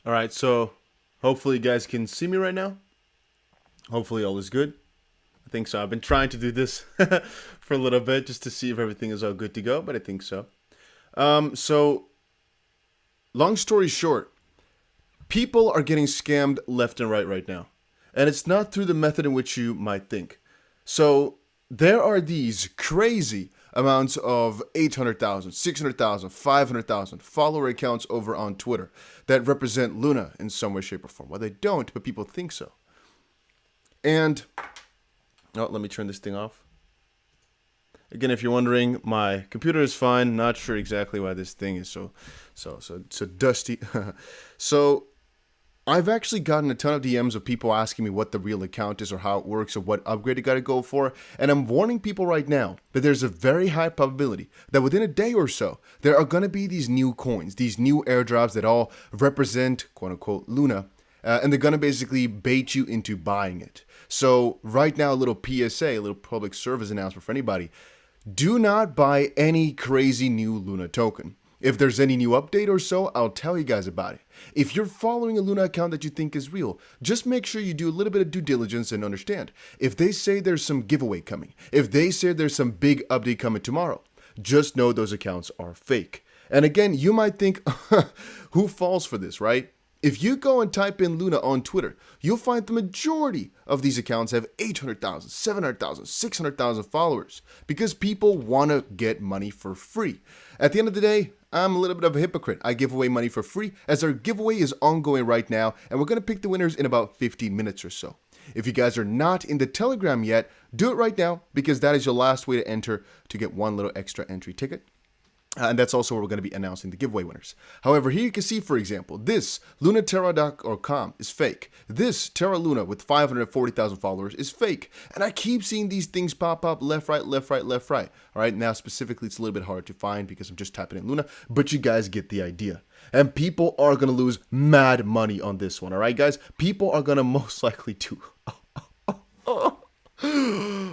All right, so hopefully you guys can see me right now. Hopefully all is good. I think so. I've been trying to do this for a little bit just to see if everything is all good to go, but I think so. So long story short, people are getting scammed left and right now. And it's not through the method in which you might think. So there are these crazy amounts of 800,000, 600,000, 500,000 follower accounts over on Twitter that represent Luna in some way, shape, or form. Well, they don't, but people think so. And, oh, let me turn this thing off. Again, if you're wondering, my computer is fine. Not sure exactly why this thing is so dusty. So I've actually gotten a ton of DMs of people asking me what the real account is or how it works or what upgrade you gotta go for. And I'm warning people right now that there's a very high probability that within a day or so, there are gonna be these new coins, these new airdrops that all represent, quote unquote, Luna. And they're gonna basically bait you into buying it. So right now, a little PSA, a little public service announcement for anybody. Do not buy any crazy new Luna token. If there's any new update or so, I'll tell you guys about it. If you're following a Luna account that you think is real, just make sure you do a little bit of due diligence and understand. If they say there's some giveaway coming, if they say there's some big update coming tomorrow, just know those accounts are fake. And again, you might think, who falls for this, right? If you go and type in Luna on Twitter, you'll find the majority of these accounts have 800,000, 700,000, 600,000 followers because people want to get money for free. At the end of the day, I'm a little bit of a hypocrite. I give away money for free as our giveaway is ongoing right now, and we're going to pick the winners in about 15 minutes or so. If you guys are not in the Telegram yet, do it right now because that is your last way to enter to get one little extra entry ticket. And that's also where we're going to be announcing the giveaway winners. However, here you can see, for example, this lunaterra.com is fake. This Terra Luna with 540,000 followers is fake. And I keep seeing these things pop up left, right, left, right, left, right. All right, now specifically, it's a little bit hard to find because I'm just typing in Luna, but you guys get the idea. And people are going to lose mad money on this one. All right, guys? People are going to most likely do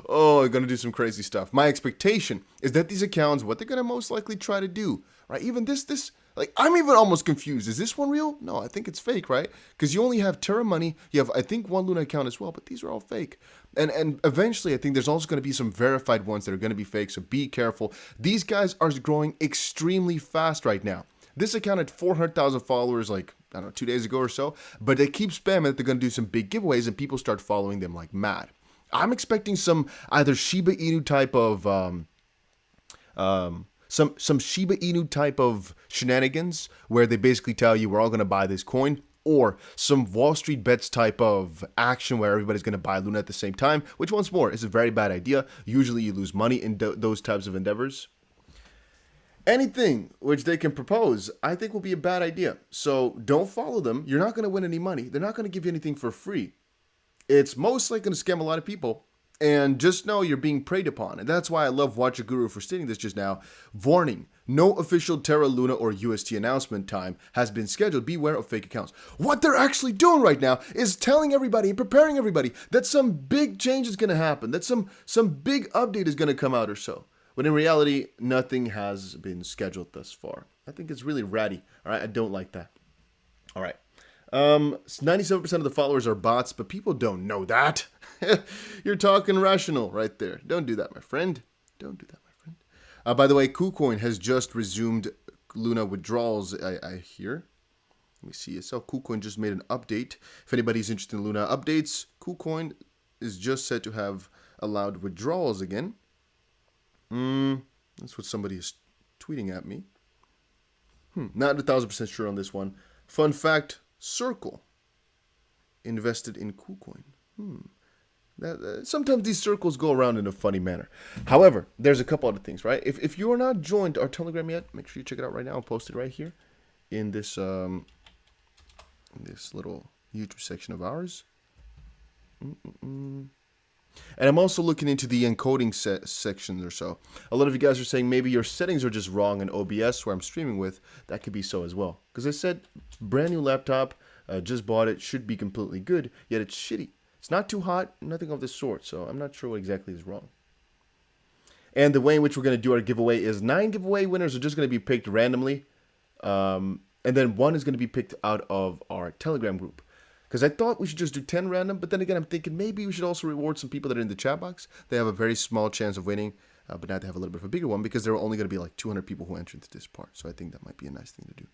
oh, they're going to do some crazy stuff. My expectation is that these accounts, what they're going to most likely try to do, right? Even this, like, I'm even almost confused. Is this one real? No, I think it's fake, right? Because you only have Terra money. You have, I think, one Luna account as well, but these are all fake. And eventually, I think there's also going to be some verified ones that are going to be fake, so be careful. These guys are growing extremely fast right now. This account had 400,000 followers, like, I don't know, 2 days ago or so, but they keep spamming that they're going to do some big giveaways, and people start following them like mad. I'm expecting some either Shiba Inu type of some Shiba Inu type of shenanigans where they basically tell you we're all going to buy this coin, or some Wall Street bets type of action where everybody's going to buy Luna at the same time, which once more is a very bad idea. Usually you lose money in those types of endeavors. Anything which they can propose, I think will be a bad idea. So don't follow them. You're not going to win any money. They're not going to give you anything for free. It's most likely going to scam a lot of people. And just know you're being preyed upon. And that's why I love Watch a Guru for stating this just now. Warning, no official Terra Luna or UST announcement time has been scheduled. Beware of fake accounts. What they're actually doing right now is telling everybody and preparing everybody that some big change is going to happen, that some big update is going to come out or so. When in reality, nothing has been scheduled thus far. I think it's really ratty. All right, I don't like that. All right. 97% of the followers are bots, but people don't know that. You're talking rational right there. Don't do that, my friend. Don't do that, my friend. By the way, KuCoin has just resumed Luna withdrawals, I hear. Let me see. I saw KuCoin just made an update. If anybody's interested in Luna updates, KuCoin is just said to have allowed withdrawals again. That's what somebody is tweeting at me. Not 1,000% sure on this one. Fun fact, Circle invested in KuCoin. Sometimes these circles go around in a funny manner. However, there's a couple other things, right? If you are not joined our Telegram yet, make sure you check it out right now. I'll post it right here in this little YouTube section of ours. And I'm also looking into the encoding sections or so. A lot of you guys are saying maybe your settings are just wrong in OBS where I'm streaming with. That could be so as well. Because I said, brand new laptop, just bought it, should be completely good, yet it's shitty. It's not too hot, nothing of this sort, so I'm not sure what exactly is wrong. And the way in which we're going to do our giveaway is 9 giveaway winners are just going to be picked randomly. And And then 1 is going to be picked out of our Telegram group. Because I thought we should just do 10 random, but then again, I'm thinking maybe we should also reward some people that are in the chat box. They have a very small chance of winning, but now they have a little bit of a bigger one because there are only going to be like 200 people who enter into this part. So I think that might be a nice thing to do.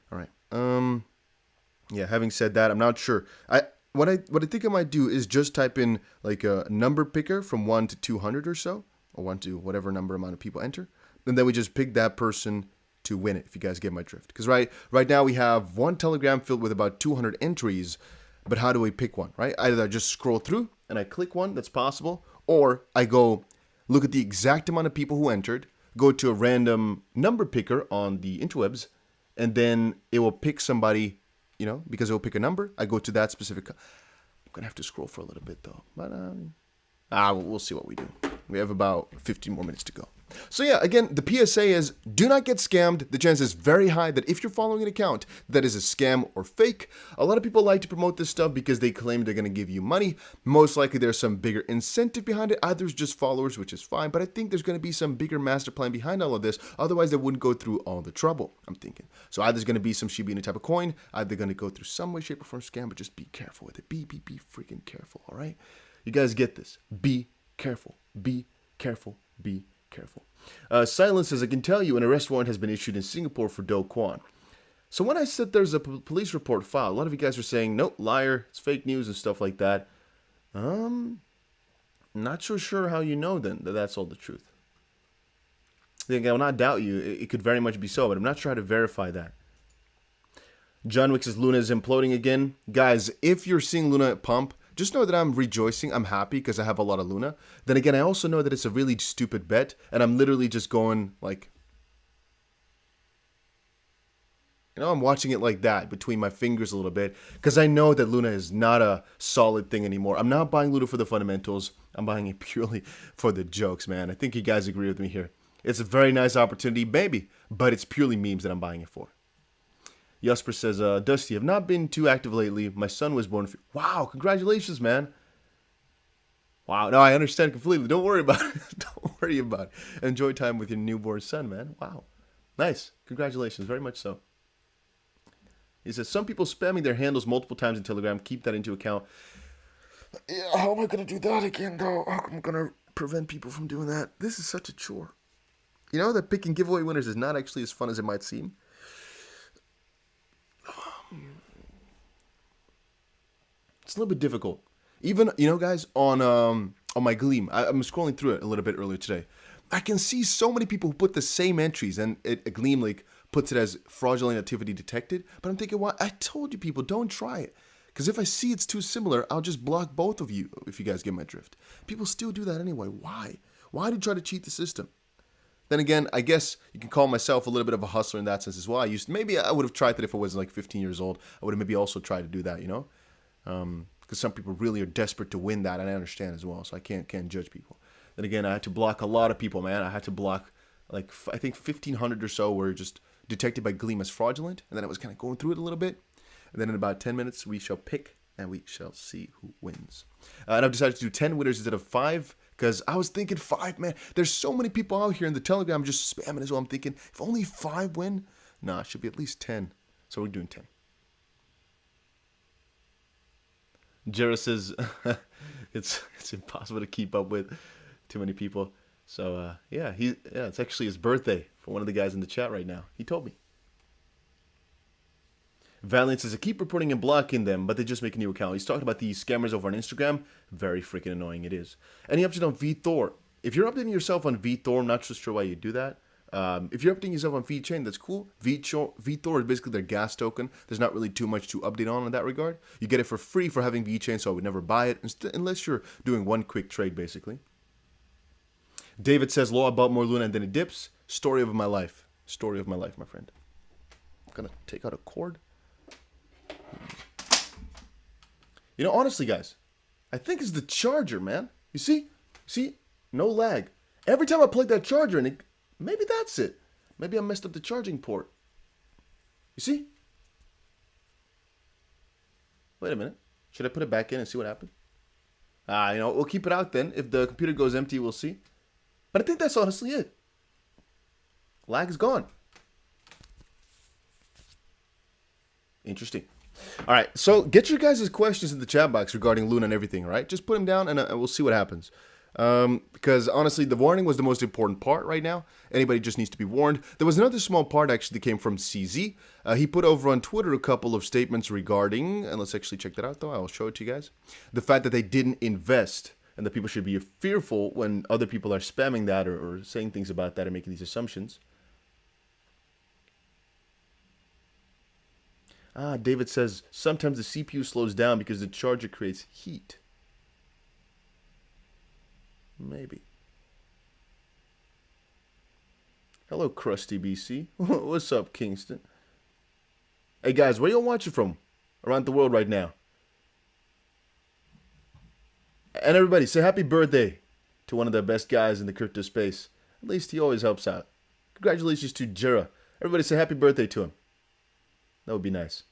All right. Yeah, having said that, I'm not sure. What I think I might do is just type in like a number picker from 1 to 200 or so, or 1 to whatever amount of people enter. And then we just pick that person to win it, if you guys get my drift. Because right now we have one Telegram filled with about 200 entries, but how do we pick one, right? Either I just scroll through and I click one, that's possible, or I go look at the exact amount of people who entered, go to a random number picker on the interwebs, and then it will pick somebody, you know, because it will pick a number. I go to that specific... I'm going to have to scroll for a little bit, though. But, we'll see what we do. We have about 15 more minutes to go. So yeah, again, the PSA is do not get scammed. The chance is very high that if you're following an account that is a scam or fake, a lot of people like to promote this stuff because they claim they're going to give you money. Most likely there's some bigger incentive behind it. Either it's just followers, which is fine, but I think there's going to be some bigger master plan behind all of this. Otherwise, they wouldn't go through all the trouble, I'm thinking. So either there's going to be some Shiba Inu type of coin, either they're going to go through some way, shape, or form scam, but just be careful with it. Be freaking careful, all right? You guys get this. Be careful. Be careful. Be careful. Silence says, I can tell you an arrest warrant has been issued in Singapore for Do Kwon. So when I said there's a police report filed, a lot of you guys are saying, nope, liar, it's fake news and stuff like that. Not so sure how you know then that that's all the truth. I will not doubt you. It could very much be so, but I'm not sure how to verify that. John Wick says Luna is imploding again. Guys, if you're seeing Luna pump, just know that I'm rejoicing. I'm happy because I have a lot of Luna. Then again, I also know that it's a really stupid bet. And I'm literally just going like... You know, I'm watching it like that between my fingers a little bit. Because I know that Luna is not a solid thing anymore. I'm not buying Luna for the fundamentals. I'm buying it purely for the jokes, man. I think you guys agree with me here. It's a very nice opportunity, maybe. But it's purely memes that I'm buying it for. Jasper says, Dusty, I've not been too active lately. My son was born. Wow, congratulations, man. Wow, no, I understand completely. Don't worry about it. Don't worry about it. Enjoy time with your newborn son, man. Wow. Nice. Congratulations, very much so. He says, some people spamming their handles multiple times in Telegram. Keep that into account. Yeah, how am I going to do that again, though? How am I going to prevent people from doing that? This is such a chore. You know that picking giveaway winners is not actually as fun as it might seem. It's a little bit difficult. Even, you know, guys, on my Gleam, I'm scrolling through it a little bit earlier today. I can see so many people who put the same entries, and Gleam like puts it as fraudulent activity detected. But I'm thinking, why? I told you people, don't try it. Because if I see it's too similar, I'll just block both of you, if you guys get my drift. People still do that anyway. Why? Why do you try to cheat the system? Then again, I guess you can call myself a little bit of a hustler in that sense as well. Maybe I would have tried that if I was like 15 years old. I would have maybe also tried to do that, you know? Because some people really are desperate to win that, and I understand as well, so I can't judge people. Then again, I had to block a lot of people, man. I had to block, like, I think 1,500 or so were just detected by Gleam as fraudulent, and then I was kind of going through it a little bit. And then in about 10 minutes, we shall pick, and we shall see who wins. And I've decided to do 10 winners instead of 5, because I was thinking 5, man. There's so many people out here in the Telegram just spamming as well. I'm thinking, if only 5 win, nah, it should be at least 10. So we're doing 10. Jera says it's impossible to keep up with too many people. So yeah, it's actually his birthday for one of the guys in the chat right now. He told me. Valiant says, I keep reporting and blocking them, but they just make a new account. He's talking about these scammers over on Instagram. Very freaking annoying it is. Any update on VThor? If you're updating yourself on VThor, I'm not so sure why you do that. If you're updating yourself on VeChain, that's cool. VThor is basically their gas token. There's not really too much to update on in that regard. You get it for free for having VeChain, so I would never buy it unless you're doing one quick trade, basically. David says, Law, I bought more Luna and then it dips. Story of my life. Story of my life, my friend. I'm going to take out a cord. You know, honestly, guys, I think it's the charger, man. You see? See? No lag. Every time I plug that charger in, maybe that's it. Maybe I messed up the charging port. You see? Wait a minute. Should I put it back in and see what happens? You know, we'll keep it out then. If the computer goes empty, we'll see. But I think that's honestly it. Lag is gone. Interesting. All right, so get your guys' questions in the chat box regarding Luna and everything, all right? Just put them down and we'll see what happens. Because honestly, the warning was the most important part right now. Anybody just needs to be warned. There was another small part actually that came from CZ. He put over on Twitter a couple of statements regarding, and let's actually check that out though, I'll show it to you guys. The fact that they didn't invest and that people should be fearful when other people are spamming that or saying things about that and making these assumptions. David says, sometimes the CPU slows down because the charger creates heat. Maybe. Hello, Krusty BC. What's up, Kingston? Hey, guys, where y'all watching from around the world right now? And everybody, say happy birthday to one of the best guys in the crypto space. At least he always helps out. Congratulations to Jira. Everybody say happy birthday to him. That would be nice.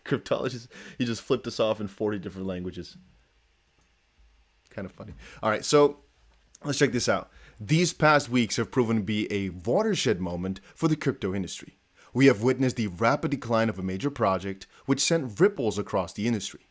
Cryptologist, he just flipped us off in 40 different languages. Kind of funny. All right, so let's check this out. These past weeks have proven to be a watershed moment for the crypto industry. We have witnessed the rapid decline of a major project, which sent ripples across the industry,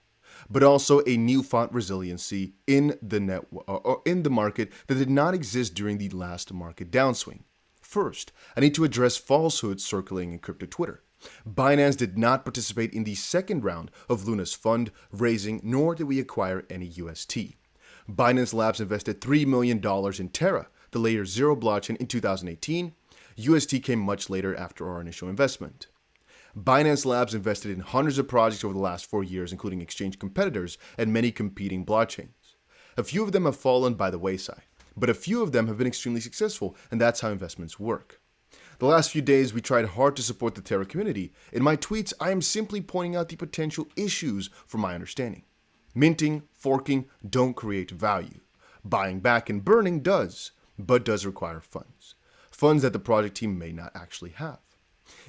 but also a newfound resiliency in the market that did not exist during the last market downswing. First, I need to address falsehoods circulating in crypto Twitter. Binance did not participate in the second round of Luna's fund raising, nor did we acquire any UST. Binance Labs invested $3 million in Terra, the layer 0 blockchain, in 2018. UST came much later after our initial investment. Binance Labs invested in hundreds of projects over the last 4 years, including exchange competitors and many competing blockchains. A few of them have fallen by the wayside, but a few of them have been extremely successful, and that's how investments work. The last few days, we tried hard to support the Terra community. In my tweets, I am simply pointing out the potential issues from my understanding. Minting, forking don't create value. Buying back and burning does, but does require funds. Funds that the project team may not actually have.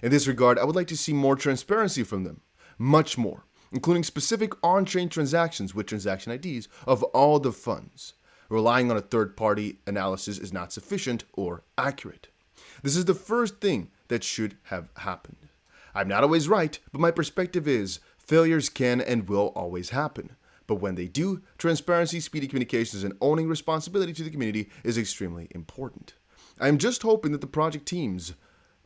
In this regard, I would like to see more transparency from them. Much more, including specific on-chain transactions with transaction IDs of all the funds. Relying on a third-party analysis is not sufficient or accurate. This is the first thing that should have happened. I'm not always right, but my perspective is failures can and will always happen. But when they do, transparency, speedy communications, and owning responsibility to the community is extremely important. I am just hoping that the project teams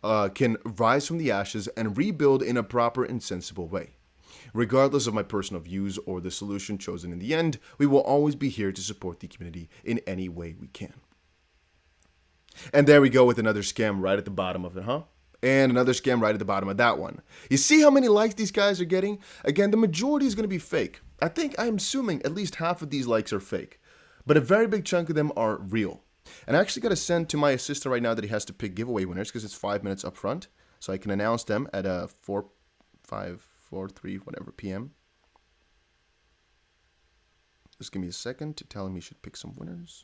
can rise from the ashes and rebuild in a proper and sensible way. Regardless of my personal views or the solution chosen in the end, we will always be here to support the community in any way we can. And there we go with another scam right at the bottom of it, huh? And another scam right at the bottom of that one. You see how many likes these guys are getting? Again, the majority is going to be fake. I'm assuming at least half of these likes are fake. But a very big chunk of them are real. And I actually got to send to my assistant right now that he has to pick giveaway winners because it's 5 minutes up front. So I can announce them at 4, 5, 4, 3, whatever p.m. Just give me a second to tell him he should pick some winners.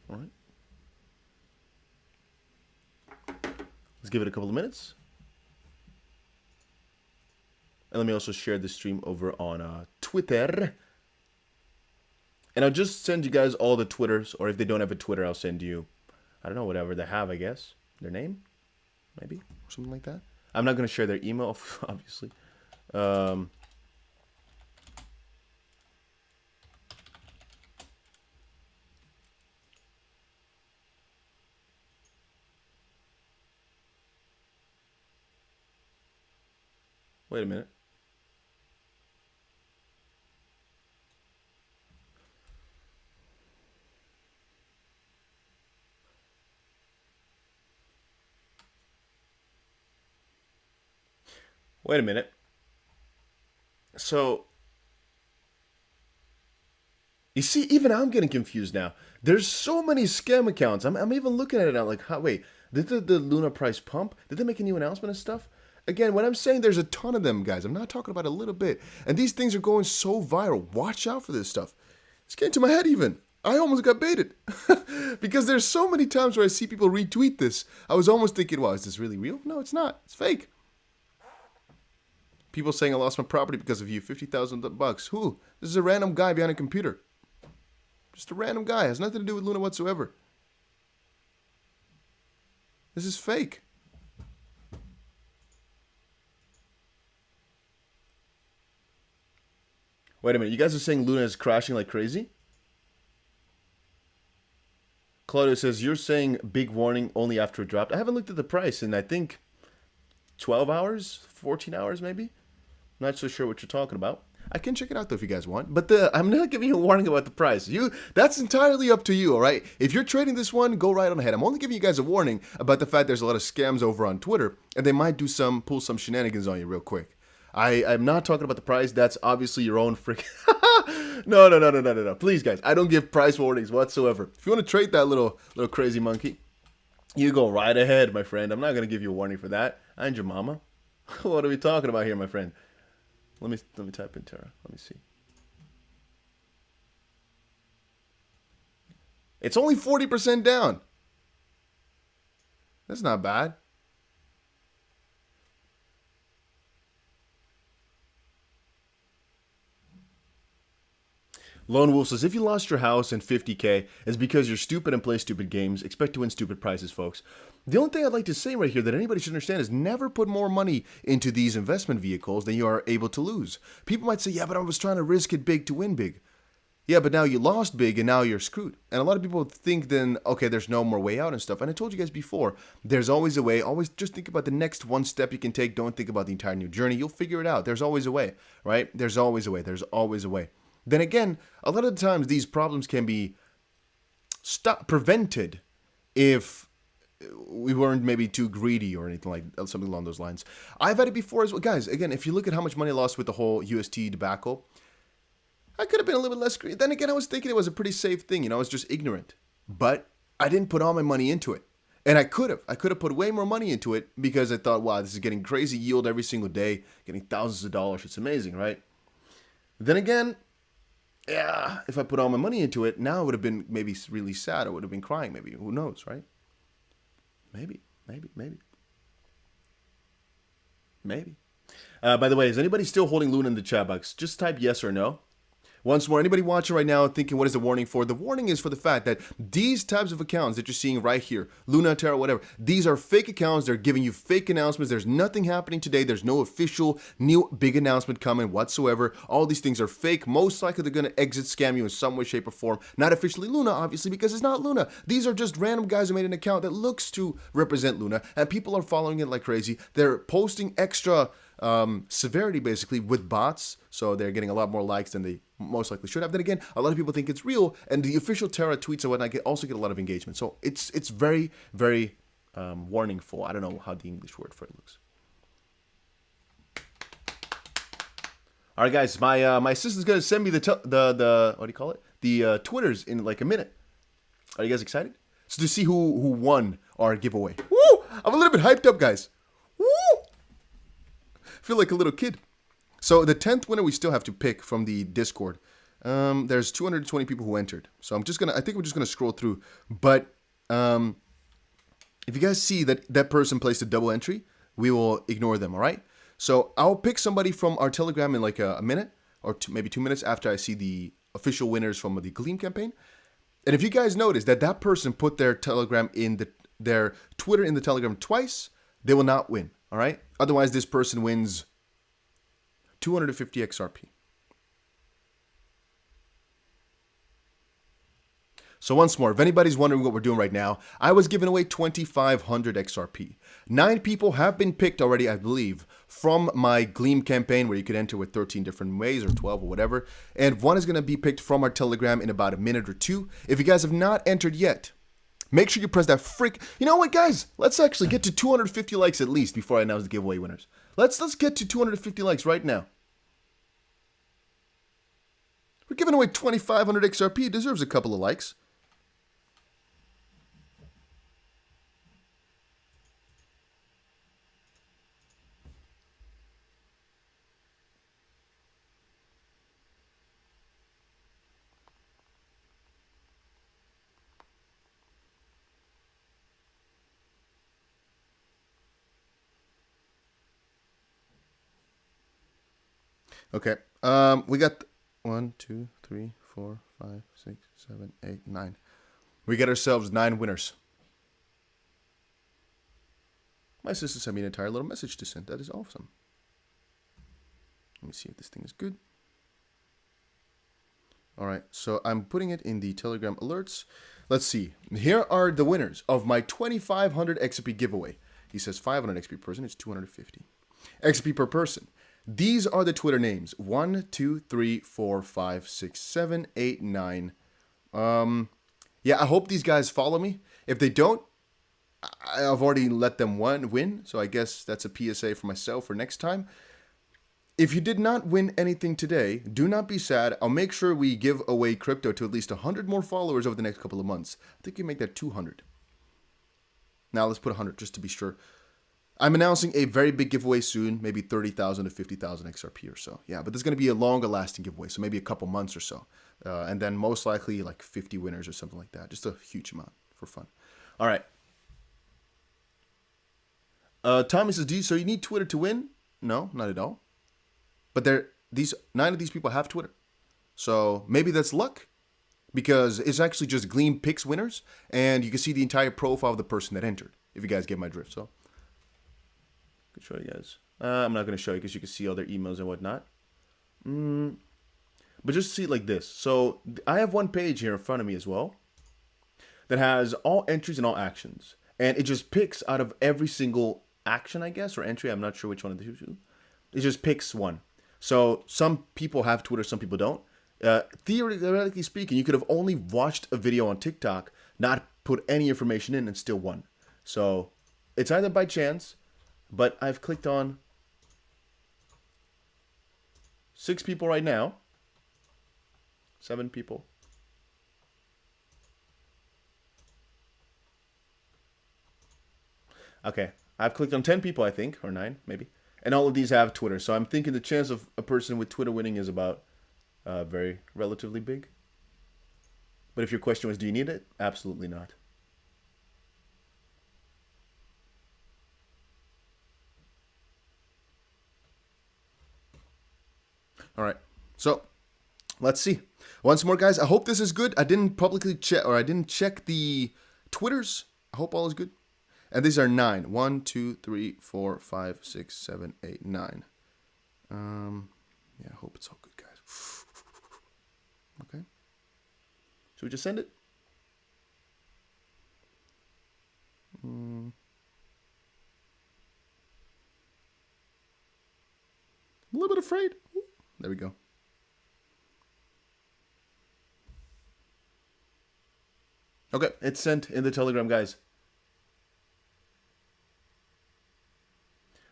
All right. Let's give it a couple of minutes. And let me also share this stream over on Twitter. And I'll just send you guys all the Twitters, or if they don't have a Twitter, I'll send you, I don't know, whatever they have, I guess. Their name, maybe, or something like that. I'm not going to share their email, obviously. Wait a minute. Wait a minute. So, you see, even I'm getting confused now. There's so many scam accounts. I'm even looking at it now like, wait, did the Luna price pump? Did they make a new announcement and stuff? Again, when I'm saying there's a ton of them, guys, I'm not talking about a little bit. And these things are going so viral. Watch out for this stuff. It's getting to my head even. I almost got baited. Because there's so many times where I see people retweet this. I was almost thinking, wow, is this really real? No, it's not. It's fake. People saying I lost my property because of you. $50,000. Who? This is a random guy behind a computer. Just a random guy. Has nothing to do with Luna whatsoever. This is fake. Wait a minute. You guys are saying Luna is crashing like crazy? Claudio says, you're saying big warning only after it dropped. I haven't looked at the price in, I think, 12 hours? 14 hours maybe? Not so sure what you're talking about. I can check it out though if you guys want. But I'm not giving you a warning about the price. That's entirely up to you, alright? If you're trading this one, go right on ahead. I'm only giving you guys a warning about the fact there's a lot of scams over on Twitter. And they might pull some shenanigans on you real quick. I'm not talking about the price. That's obviously your own freaking... No. Please, guys, I don't give price warnings whatsoever. If you want to trade that little crazy monkey, you go right ahead, my friend. I'm not going to give you a warning for that. And your mama. What are we talking about here, my friend? Let me type in Terra. Let me see. It's only 40% down. That's not bad. Lone Wolf says, if you lost your house and 50K, it's because you're stupid and play stupid games. Expect to win stupid prizes, folks. The only thing I'd like to say right here that anybody should understand is never put more money into these investment vehicles than you are able to lose. People might say, yeah, but I was trying to risk it big to win big. Yeah, but now you lost big and now you're screwed. And a lot of people think then, okay, there's no more way out and stuff. And I told you guys before, there's always a way. Always just think about the next one step you can take. Don't think about the entire new journey. You'll figure it out. There's always a way, right? There's always a way. There's always a way. Then again, a lot of the times these problems can be prevented if we weren't maybe too greedy or anything like something along those lines. I've had it before as well. Guys, again, if you look at how much money I lost with the whole UST debacle, I could have been a little bit less greedy. Then again, I was thinking it was a pretty safe thing. I was just ignorant. But I didn't put all my money into it. And I could have. I could have put way more money into it because I thought, wow, this is getting crazy yield every single day, getting thousands of dollars. It's amazing, right? Then again, yeah, if I put all my money into it, now I would have been maybe really sad. I would have been crying maybe. Who knows, right? Maybe. By the way, is anybody still holding Luna in the chat box? Just type yes or no. Once more, anybody watching right now thinking, what is the warning for? The warning is for the fact that these types of accounts that you're seeing right here, Luna, Terra, whatever, these are fake accounts. They're giving you fake announcements. There's nothing happening today. There's no official new big announcement coming whatsoever. All these things are fake. Most likely they're going to exit scam you in some way, shape, or form. Not officially Luna, obviously, because it's not Luna. These are just random guys who made an account that looks to represent Luna, and people are following it like crazy. They're posting extra severity basically with bots, so they're getting a lot more likes than they most likely should have. Then again, a lot of people think it's real, and the official Terra tweets and whatnot also get a lot of engagement. So it's very, very warningful. I don't know how the English word for it looks. All right, guys, my assistant's gonna send me the what do you call it? The Twitters in like a minute. Are you guys excited? So to see who won our giveaway. Woo! I'm a little bit hyped up, guys. Woo! Feel like a little kid. So the 10th winner we still have to pick from the Discord. There's 220 people who entered. So I think we're just gonna scroll through. But if you guys see that person placed a double entry, we will ignore them, all right? So I'll pick somebody from our Telegram in like a minute or maybe 2 minutes after I see the official winners from the Gleam campaign. And if you guys notice that person put their Telegram in their Twitter in the Telegram twice, they will not win, all right? Otherwise, this person wins 250 XRP. So once more, if anybody's wondering what we're doing right now, I was giving away 2,500 XRP. 9 people have been picked already, I believe, from my Gleam campaign where you could enter with 13 different ways or 12 or whatever. And one is going to be picked from our Telegram in about a minute or two. If you guys have not entered yet, make sure you press that You know what, guys? Let's actually get to 250 likes at least before I announce the giveaway winners. Let's get to 250 likes right now. We're giving away 2,500 XRP. It deserves a couple of likes. Okay. We got 1, 2, 3, 4, 5, 6, 7, 8, 9. We get ourselves 9 winners. My sister sent me an entire little message to send. That is awesome. Let me see if this thing is good. All right, so I'm putting it in the Telegram alerts. Let's see. Here are the winners of my 2,500 XP giveaway. He says 500 XP per person. It's 250 XP per person. These are the Twitter names: 1, 2, 3, 4, 5, 6, 7, 8, 9. Yeah, I hope these guys follow me. If they don't, I've already let them win. So I guess that's a PSA for myself for next time. If you did not win anything today, do not be sad. I'll make sure we give away crypto to at least 100 more followers over the next couple of months. I think you make that 200. Now let's put 100 just to be sure. I'm announcing a very big giveaway soon, maybe 30,000 to 50,000 XRP or so. Yeah, but there's going to be a longer lasting giveaway, so maybe a couple months or so. And then most likely like 50 winners or something like that. Just a huge amount for fun. All right. Tommy says, so you need Twitter to win? No, not at all. But 9 of these people have Twitter. So maybe that's luck, because it's actually just Gleam picks winners, and you can see the entire profile of the person that entered, if you guys get my drift. So I could show you guys. I'm not going to show you because you can see all their emails and whatnot. But just see it like this. So I have one page here in front of me as well that has all entries and all actions. And it just picks out of every single action, I guess, or entry. I'm not sure which one of the two. It just picks one. So some people have Twitter, some people don't. Theoretically speaking, you could have only watched a video on TikTok, not put any information in, and still won. So it's either by chance, but I've clicked on 6 people right now. 7 people. Okay, I've clicked on 10 people, I think, or 9, maybe. And all of these have Twitter. So I'm thinking the chance of a person with Twitter winning is about very relatively big. But if your question was, do you need it? Absolutely not. All right. So let's see. Once more, guys, I hope this is good. I didn't publicly check, or I didn't check the Twitters. I hope all is good. And these are 9. 1, 2, 3, 4, 5, 6, 7, 8, 9. Yeah, I hope it's all good, guys. Okay. Should we just send it? I'm a little bit afraid. There we go. Okay, it's sent in the Telegram, guys.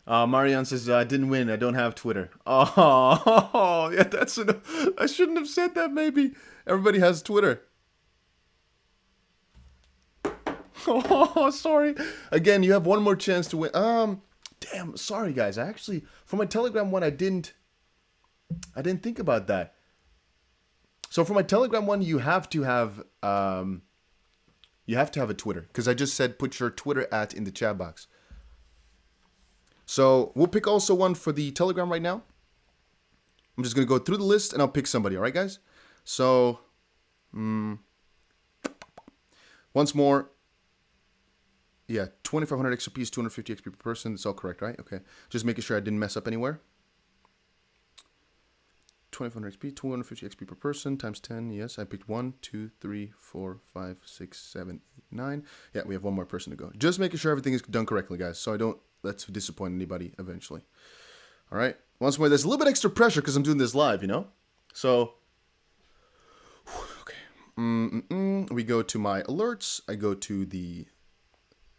Marianne says, I didn't win. I don't have Twitter. Oh, yeah, I shouldn't have said that, maybe. Everybody has Twitter. Oh, sorry. Again, you have one more chance to win. Damn, sorry, guys. For my Telegram one, I didn't think about that. So for my Telegram one, you have to have a Twitter, because I just said put your Twitter in the chat box. So we'll pick also one for the Telegram right now. I'm just going to go through the list and I'll pick somebody. All right, guys? So, once more. Yeah, 2,500 XP is 250 XP per person. That's all correct, right? Okay. Just making sure I didn't mess up anywhere. 2,500 XP, 250 XP per person, times 10. Yes, I picked 1, 2, 3, 4, 5, 6, 7, 8, 9. Yeah, we have one more person to go. Just making sure everything is done correctly, guys, so I don't let's disappoint anybody eventually. All right. Once more, there's a little bit extra pressure because I'm doing this live, you know? So, okay. We go to my alerts. I go to the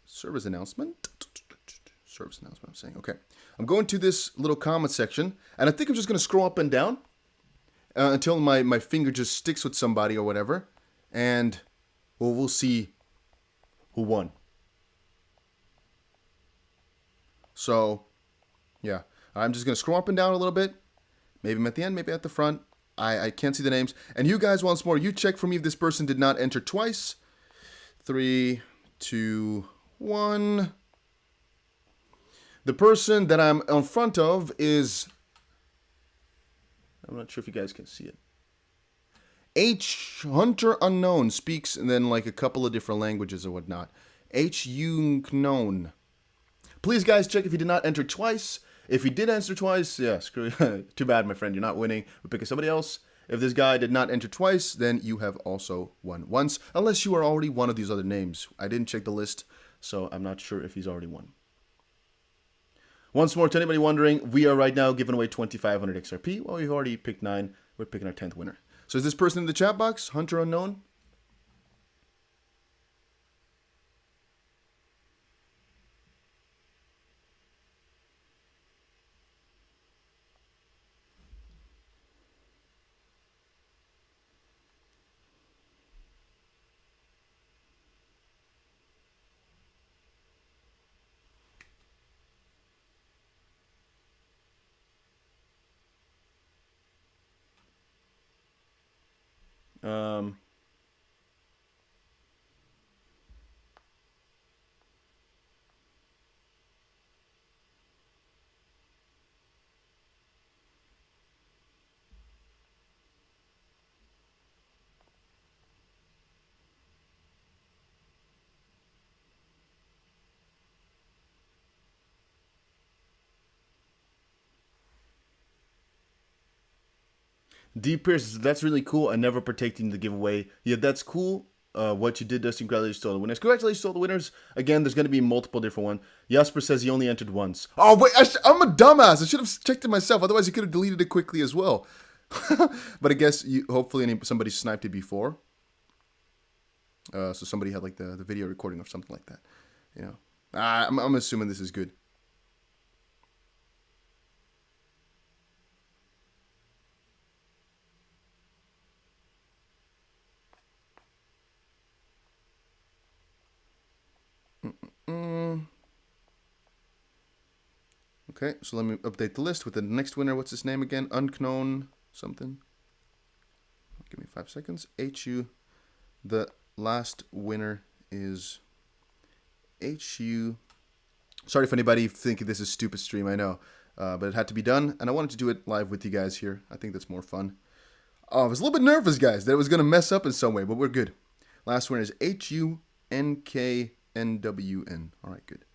service announcement. Service announcement, I'm saying. Okay. I'm going to this little comment section, and I think I'm just going to scroll up and down until my finger just sticks with somebody or whatever, and we'll see who won. So, yeah, I'm just going to scroll up and down a little bit. Maybe I'm at the end, maybe at the front. I can't see the names. And you guys, once more, you check for me if this person did not enter twice. 3, 2, 1. The person that I'm in front of is I'm not sure if you guys can see it. H Hunter Unknown speaks and then like a couple of different languages or whatnot. H Unknown. Please, guys, check if you did not enter twice. If you did enter twice, yeah, screw you. Too bad, my friend. You're not winning. We're picking somebody else. If this guy did not enter twice, then you have also won once, unless you are already one of these other names. I didn't check the list, so I'm not sure if he's already won. Once more, to anybody wondering, we are right now giving away 2,500 XRP. Well, we've already picked 9. We're picking our 10th winner. So is this person in the chat box? Hunter Unknown? Um... D Pierce, that's really cool. I never partaking in the giveaway. Yeah, that's cool. What you did, Dustin. Congratulations to all the winners. Congratulations to all the winners. Again, there's going to be multiple different ones. Jasper says he only entered once. Oh, wait, I'm a dumbass. I should have checked it myself. Otherwise, you could have deleted it quickly as well. But I guess hopefully somebody sniped it before. So somebody had like the video recording or something like that. You know, I'm assuming this is good. Okay, so let me update the list with the next winner. What's his name again? Unknown something. Give me 5 seconds. HU. The last winner is HU. Sorry if anybody thinking this is stupid stream, I know. But it had to be done, and I wanted to do it live with you guys here. I think that's more fun. Oh, I was a little bit nervous, guys, that it was going to mess up in some way, but we're good. Last winner is HUNKNWN. All right, good.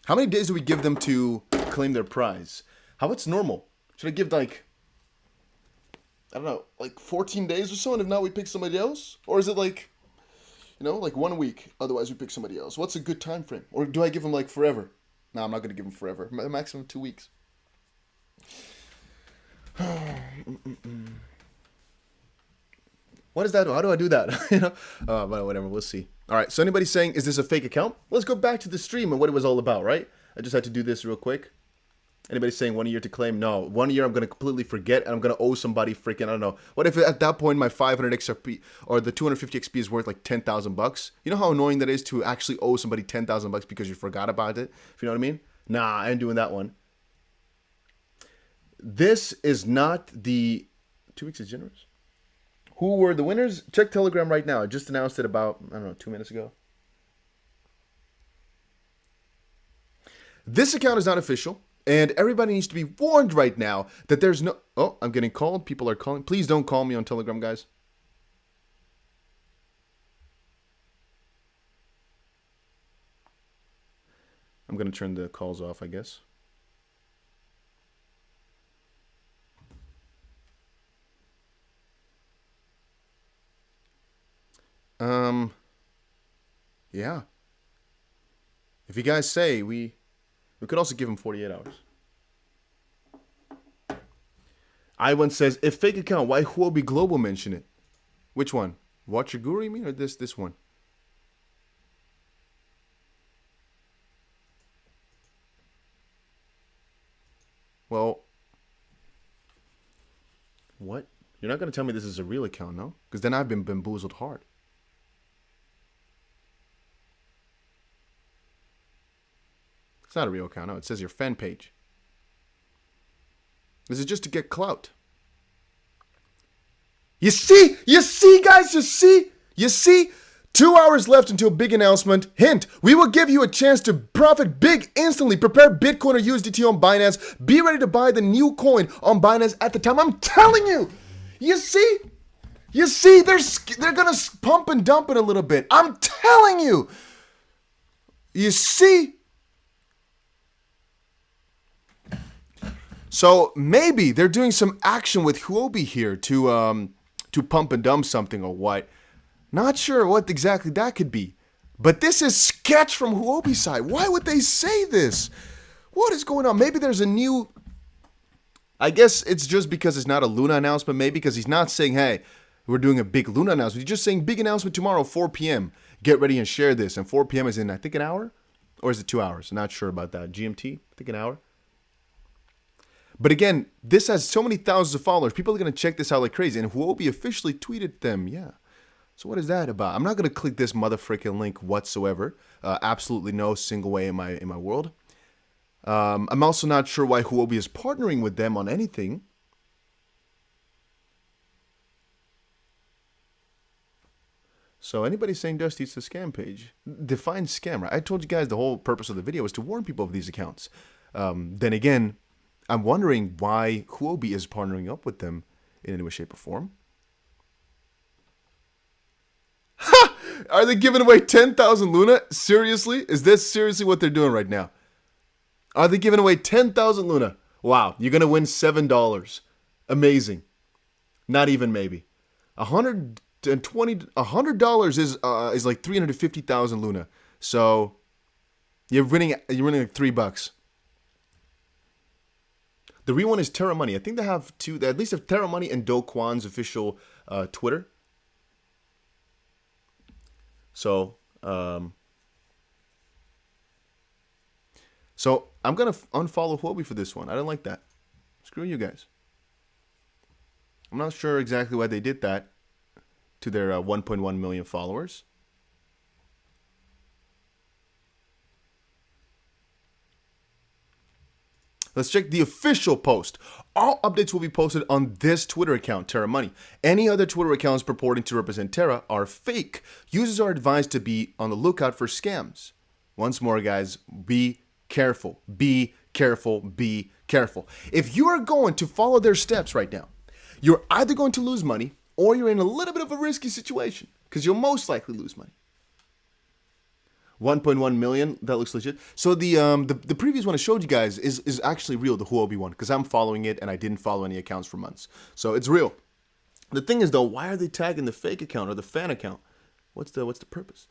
How many days do we give them to claim their prize? How it's normal? Should I give like, I don't know, like 14 days or so, and if not, we pick somebody else? Or is it like, you know, like 1 week, otherwise we pick somebody else? What's a good time frame? Or do I give them like forever? No, I'm not going to give them forever. Maximum 2 weeks. What does that do? How do I do that? You know, but whatever, we'll see. All right, so anybody saying, is this a fake account? Let's go back to the stream and what it was all about, right? I just had to do this real quick. Anybody saying 1 year to claim? No, 1 year I'm going to completely forget and I'm going to owe somebody freaking, I don't know. What if at that point my 500 XRP or the 250 XP is worth like 10,000 bucks? You know how annoying that is to actually owe somebody 10,000 bucks because you forgot about it? If you know what I mean? Nah, I ain't doing that one. This is not the 2 weeks is generous. Who were the winners? Check Telegram right now. I just announced it about, I don't know, 2 minutes ago. This account is not official, and everybody needs to be warned right now that there's no... Oh, I'm getting called. People are calling. Please don't call me on Telegram, guys. I'm going to turn the calls off, I guess. Yeah. If you guys say, we could also give him 48 hours. Iwan says, if fake account, why Huobi Global mention it? Which one? Watch Your Guru, you mean, or this one? Well, what? You're not going to tell me this is a real account, no? Because then I've been bamboozled hard. It's not a real account, no. It says your fan page. This is just to get clout. You see, guys, you see. 2 hours left until big announcement. Hint, we will give you a chance to profit big instantly. Prepare Bitcoin or USDT on Binance. Be ready to buy the new coin on Binance at the time. I'm telling you. You see, they're gonna pump and dump it a little bit. I'm telling you. You see. So maybe they're doing some action with Huobi here to pump and dump something or what. Not sure what exactly that could be. But this is sketch from Huobi's side. Why would they say this? What is going on? Maybe there's a new... I guess it's just because it's not a Luna announcement. Maybe because he's not saying, hey, we're doing a big Luna announcement. He's just saying big announcement tomorrow, 4 p.m. Get ready and share this. And 4 p.m. is in, I think, an hour? Or is it 2 hours? I'm not sure about that. GMT? I think an hour. But again, this has so many thousands of followers. People are going to check this out like crazy. And Huobi officially tweeted them. Yeah. So what is that about? I'm not going to click this motherfucking link whatsoever. Absolutely no single way in my world. I'm also not sure why Huobi is partnering with them on anything. So anybody saying Dusty, it's a scam page. Define scam, right? I told you guys the whole purpose of the video was to warn people of these accounts. Then again, I'm wondering why Huobi is partnering up with them in any way, shape, or form. Are they giving away 10,000 Luna? Seriously? Is this seriously what they're doing right now? Are they giving away 10,000 Luna? Wow, you're going to win $7. Amazing. Not even maybe. $100 is like 350,000 Luna. So you're winning like $3. The real one is Terra Money. I think they have two. They at least have Terra Money and Do Kwon's official Twitter. So, I'm going to unfollow Huobi for this one. I don't like that. Screw you guys. I'm not sure exactly why they did that to their 1.1 million followers. Let's check the official post. All updates will be posted on this Twitter account, Terra Money. Any other Twitter accounts purporting to represent Terra are fake. Users are advised to be on the lookout for scams. Once more, guys, be careful. Be careful. Be careful. If you are going to follow their steps right now, you're either going to lose money or you're in a little bit of a risky situation because you'll most likely lose money. 1.1 million, that looks legit. So the previous one I showed you guys is actually real, the Huobi one, because I'm following it and I didn't follow any accounts for months. So it's real. The thing is though, why are they tagging the fake account or the fan account? What's the purpose?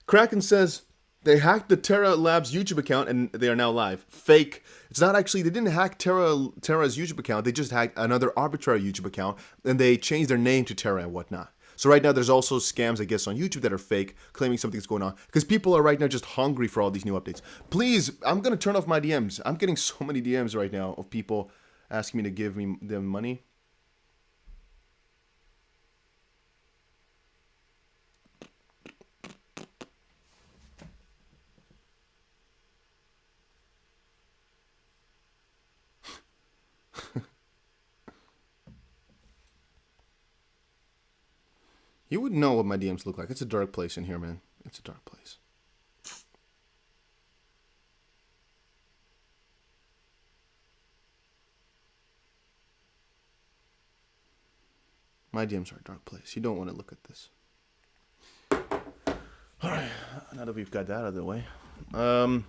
Kraken says they hacked the Terra Labs YouTube account and they are now live. Fake. It's not actually, they didn't hack Terra's YouTube account. They just hacked another arbitrary YouTube account and they changed their name to Terra and whatnot. So right now there's also scams, I guess, on YouTube that are fake, claiming something's going on. Because people are right now just hungry for all these new updates. Please, I'm going to turn off my DMs. I'm getting so many DMs right now of people asking me to give them money. You wouldn't know what my DMs look like. It's a dark place in here, man. It's a dark place. My DMs are a dark place. You don't want to look at this. All right. Now that we've got that out of the way. When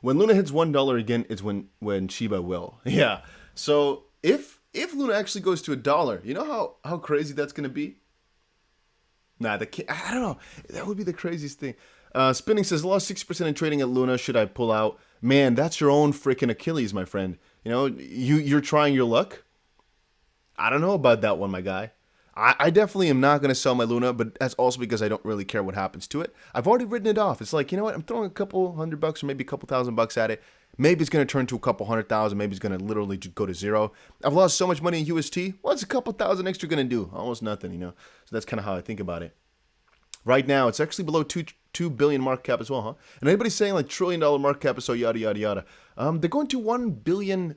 Luna hits $1 again, it's when Shiba will. Yeah. So if Luna actually goes to $1, you know how crazy that's going to be? Nah, I don't know. That would be the craziest thing. Spinning says, lost 60% in trading at Luna. Should I pull out? Man, that's your own freaking Achilles, my friend. You know, you're trying your luck. I don't know about that one, my guy. I definitely am not going to sell my Luna, but that's also because I don't really care what happens to it. I've already written it off. It's like, you know what? I'm throwing a couple $100 or maybe a couple $1,000 at it. Maybe it's going to turn to a couple 100,000. Maybe it's going to literally go to zero. I've lost so much money in UST. What's a couple thousand extra going to do? Almost nothing, you know? So that's kind of how I think about it. Right now, it's actually below 2 billion market cap as well, huh? And anybody's saying like $1 trillion market cap, so yada, yada, yada. They're going to 1 billion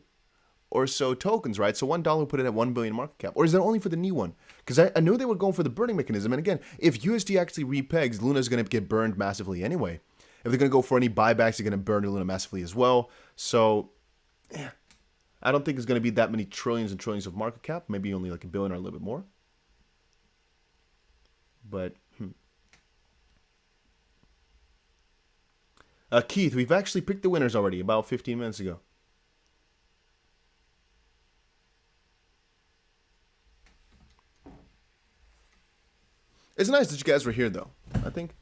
or so tokens, right? So $1 put it at 1 billion market cap. Or is that only for the new one? Because I knew they were going for the burning mechanism. And again, if USD actually repegs, Luna is going to get burned massively anyway. If they're going to go for any buybacks, they're going to burn Luna massively as well. So, yeah, I don't think it's going to be that many trillions and trillions of market cap. Maybe only like a billion or a little bit more. But, Keith, we've actually picked the winners already about 15 minutes ago. It's nice that you guys were here, though. I think,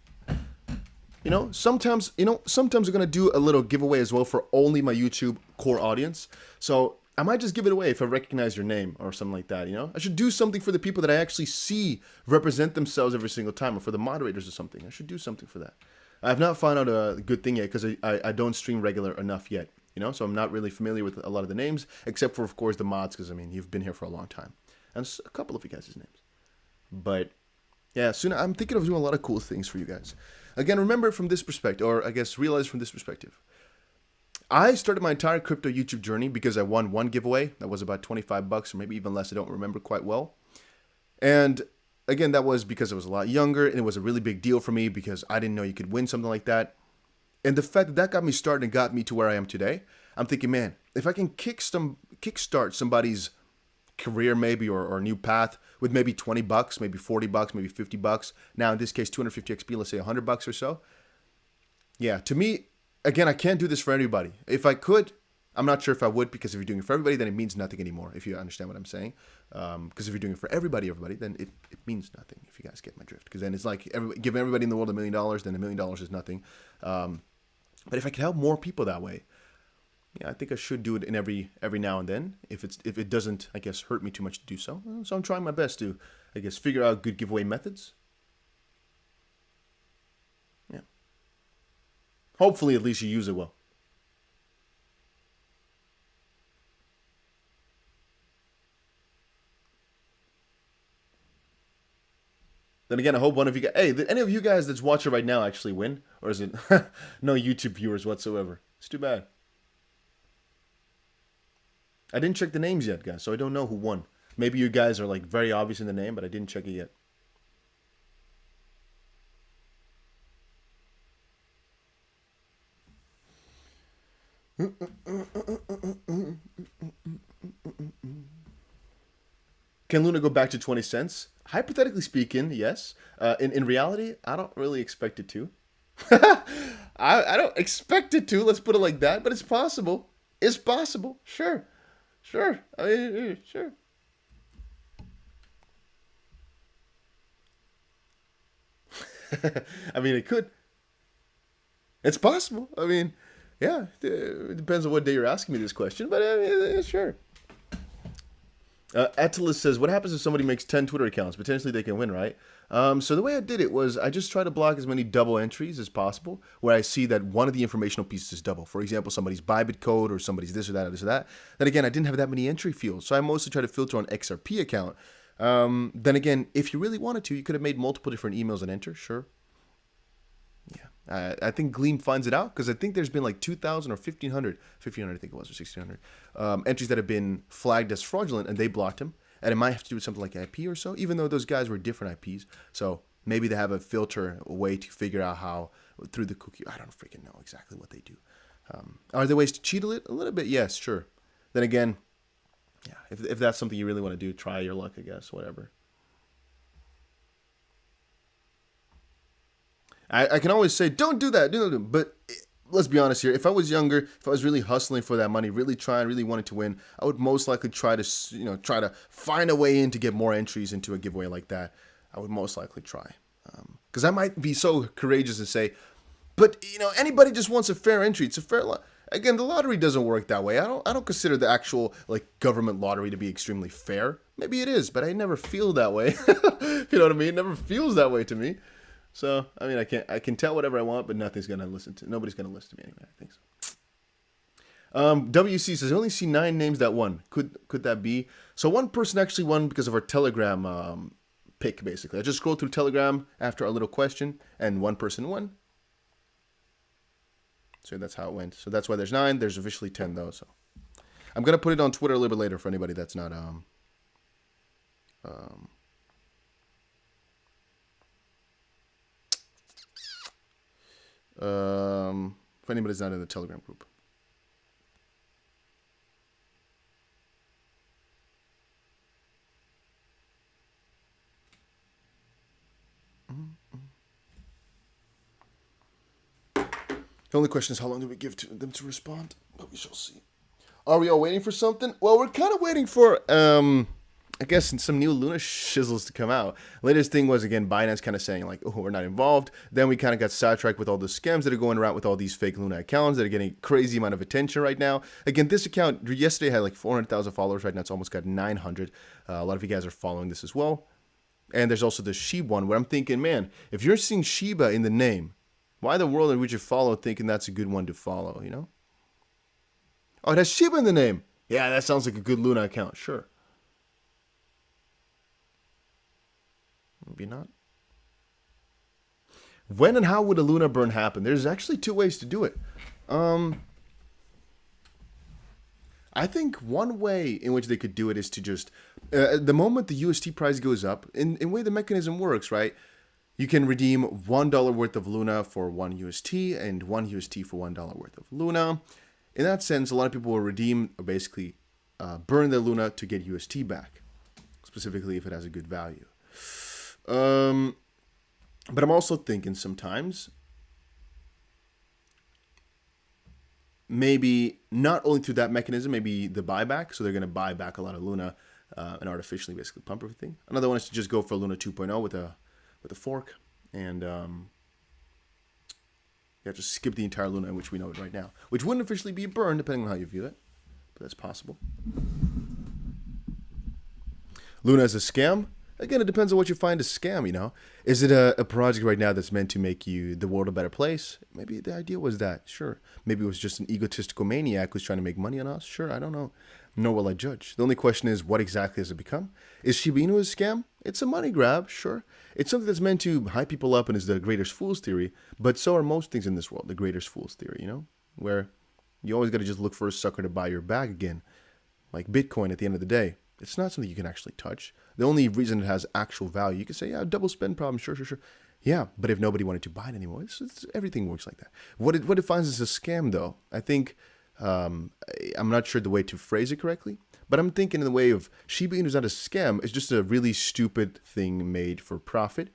sometimes we're going to do a little giveaway as well for only my YouTube core audience. So I might just give it away if I recognize your name or something like that, I should do something for the people that I actually see represent themselves every single time, or for the moderators or something. I should do something for that. I've not found out a good thing yet because I don't stream regular enough yet, so I'm not really familiar with a lot of the names, except for, of course, the mods, because, you've been here for a long time. And a couple of you guys' names. But, yeah, soon I'm thinking of doing a lot of cool things for you guys. Again, remember from this perspective, or I guess realize from this perspective. I started my entire crypto YouTube journey because I won one giveaway. That was about $25 or maybe even less. I don't remember quite well. And again, that was because I was a lot younger, and it was a really big deal for me because I didn't know you could win something like that. And the fact that that got me started and got me to where I am today, I'm thinking, man, if I can kickstart somebody's career maybe or new path with maybe $20, maybe $40, maybe $50. Now in this case, 250 XP, let's say $100 or so. Yeah, to me, again, I can't do this for everybody. If I could, I'm not sure if I would, because if you're doing it for everybody, then it means nothing anymore, if you understand what I'm saying. Because if you're doing it for everybody, then it means nothing, if you guys get my drift. Because then it's like give everybody in the world $1 million, then $1 million is nothing. But if I could help more people that way, yeah, I think I should do it in every now and then, if it doesn't, I guess, hurt me too much to do so. So I'm trying my best to, I guess, figure out good giveaway methods. Yeah. Hopefully, at least you use it well. Then again, I hope one of you guys, hey, did any of you guys that's watching right now actually win? Or is it no YouTube viewers whatsoever? It's too bad. I didn't check the names yet, guys, so I don't know who won. Maybe you guys are like very obvious in the name, but I didn't check it yet. Can Luna go back to 20 cents? Hypothetically speaking, yes. In reality, I don't really expect it to. I don't expect it to, let's put it like that, but it's possible. It's possible, sure. Sure. I mean, sure. I mean, it could. It's possible. I mean, yeah. It depends on what day you're asking me this question, but I mean, sure. Atlas says, what happens if somebody makes 10 Twitter accounts? Potentially they can win, right? So the way I did it was I just try to block as many double entries as possible where I see that one of the informational pieces is double. For example, somebody's Bybit code or somebody's this or that or this or that. Then again, I didn't have that many entry fields. So I mostly try to filter on XRP account. Then again, if you really wanted to, you could have made multiple different emails and enter, sure. Yeah, I think Gleam finds it out because I think there's been like 2,000 or 1,500 I think it was, or 1,600 entries that have been flagged as fraudulent, and they blocked him. And it might have to do with something like IP or so, even though those guys were different IPs. So maybe they have a filter, a way to figure out how, through the cookie. I don't freaking know exactly what they do. Are there ways to cheat a little bit? Yes, sure. Then again, yeah, if that's something you really want to do, try your luck, I guess, whatever. I can always say, don't do that, but let's be honest here. If I was younger, if I was really hustling for that money, really trying, really wanting to win, I would most likely try to find a way in to get more entries into a giveaway like that. I would most likely try. Because I might be so courageous and say, but, anybody just wants a fair entry. It's a fair lot. Again, the lottery doesn't work that way. I don't consider the actual government lottery to be extremely fair. Maybe it is, but I never feel that way. You know what I mean? It never feels that way to me. So, I mean, I can tell whatever I want, but nobody's going to listen to me anyway, I think so. WC says, I only see 9 names that won. Could that be? So one person actually won because of our Telegram pick, basically. I just scrolled through Telegram after our little question, and one person won. So that's how it went. So that's why there's 9. There's officially 10, though, so. I'm gonna put it on Twitter a little bit later for anybody that's not um, if anybody's not in the Telegram group. The only question is how long do we give to them to respond? But we shall see. Are we all waiting for something? Well, we're kind of waiting for, I guess, some new Luna shizzles to come out. Latest thing was, again, Binance kind of saying, like, oh, we're not involved. Then we kind of got sidetracked with all the scams that are going around with all these fake Luna accounts that are getting a crazy amount of attention right now. Again, this account yesterday had like 400,000 followers. Right now it's almost got 900. A lot of you guys are following this as well. And there's also the Shiba one where I'm thinking, man, if you're seeing Shiba in the name, why the world would you follow thinking that's a good one to follow, you know? Oh, it has Shiba in the name. Yeah, that sounds like a good Luna account. Sure. Maybe not. When and how would a Luna burn happen? There's actually two ways to do it. I think one way in which they could do it is to just, the moment the UST price goes up, in the way the mechanism works, right? You can redeem $1 worth of Luna for 1 UST and 1 UST for $1 worth of Luna. In that sense, a lot of people will redeem, or basically burn their Luna to get UST back, specifically if it has a good value. But I'm also thinking sometimes, maybe not only through that mechanism, maybe the buyback. So they're going to buy back a lot of Luna and artificially basically pump everything. Another one is to just go for Luna 2.0 with a fork and just skip the entire Luna in which we know it right now, which wouldn't officially be a burn depending on how you view it, but that's possible. Luna is a scam. Again, it depends on what you find a scam, you know. Is it a project right now that's meant to make the world a better place? Maybe the idea was that, sure. Maybe it was just an egotistical maniac who's trying to make money on us. Sure, I don't know. Nor will I judge. The only question is, what exactly has it become? Is Shiba Inu a scam? It's a money grab, sure. It's something that's meant to hype people up and is the greatest fool's theory, but so are most things in this world, the greatest fool's theory, you know? Where you always got to just look for a sucker to buy your bag again. Like Bitcoin at the end of the day. It's not something you can actually touch. The only reason it has actual value, you can say, yeah, double spend problem, sure. Yeah, but if nobody wanted to buy it anymore, everything works like that. What it defines as a scam, though, I think, I'm not sure the way to phrase it correctly, but I'm thinking in the way of Shiba Inu is not a scam. It's just a really stupid thing made for profit.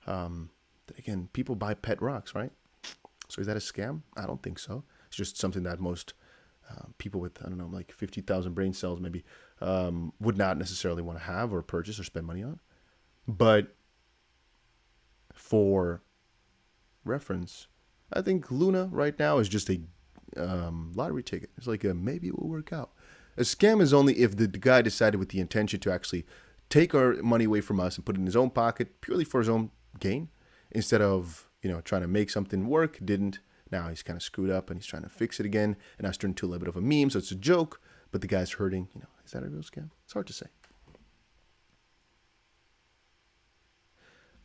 Again, people buy pet rocks, right? So is that a scam? I don't think so. It's just something that most people with, I don't know, like 50,000 brain cells maybe would not necessarily want to have or purchase or spend money on. But for reference, I think Luna right now is just a lottery ticket. It's like maybe it will work out. A scam is only if the guy decided with the intention to actually take our money away from us and put it in his own pocket purely for his own gain, instead of, trying to make something work, didn't. Now he's kind of screwed up and he's trying to fix it again, and now it's turned into a little bit of a meme, so it's a joke, but the guy's hurting. Is that a real scam? It's hard to say.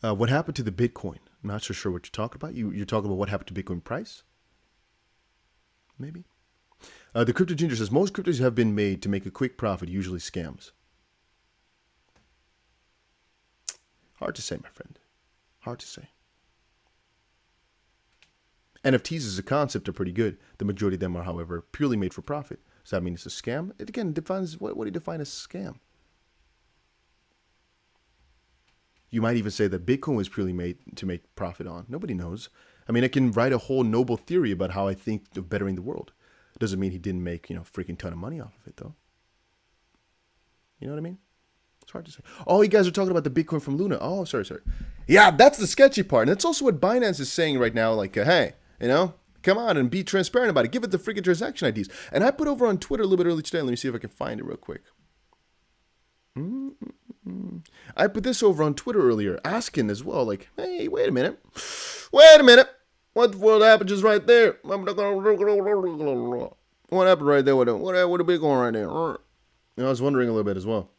What happened to the Bitcoin? I'm not so sure what you're talking about. You're talking about what happened to Bitcoin price? Maybe. The Crypto Ginger says, most cryptos have been made to make a quick profit, usually scams. Hard to say, my friend. Hard to say. NFTs as a concept are pretty good. The majority of them are, however, purely made for profit. Does that mean it's a scam? It again defines what do you define as scam? You might even say that Bitcoin was purely made to make profit on. Nobody knows. I mean, I can write a whole noble theory about how I think of bettering the world. Doesn't mean he didn't make, freaking ton of money off of it, though. You know what I mean? It's hard to say. Oh, you guys are talking about the Bitcoin from Luna. Oh, sorry. Yeah, that's the sketchy part. And that's also what Binance is saying right now. Like, hey, come on and be transparent about it. Give it the freaking transaction IDs. And I put over on Twitter a little bit early today. Let me see if I can find it real quick. I put this over on Twitter earlier, asking as well, like, hey, wait a minute. What happened just right there? What happened right there with a big one right there? I was wondering a little bit as well.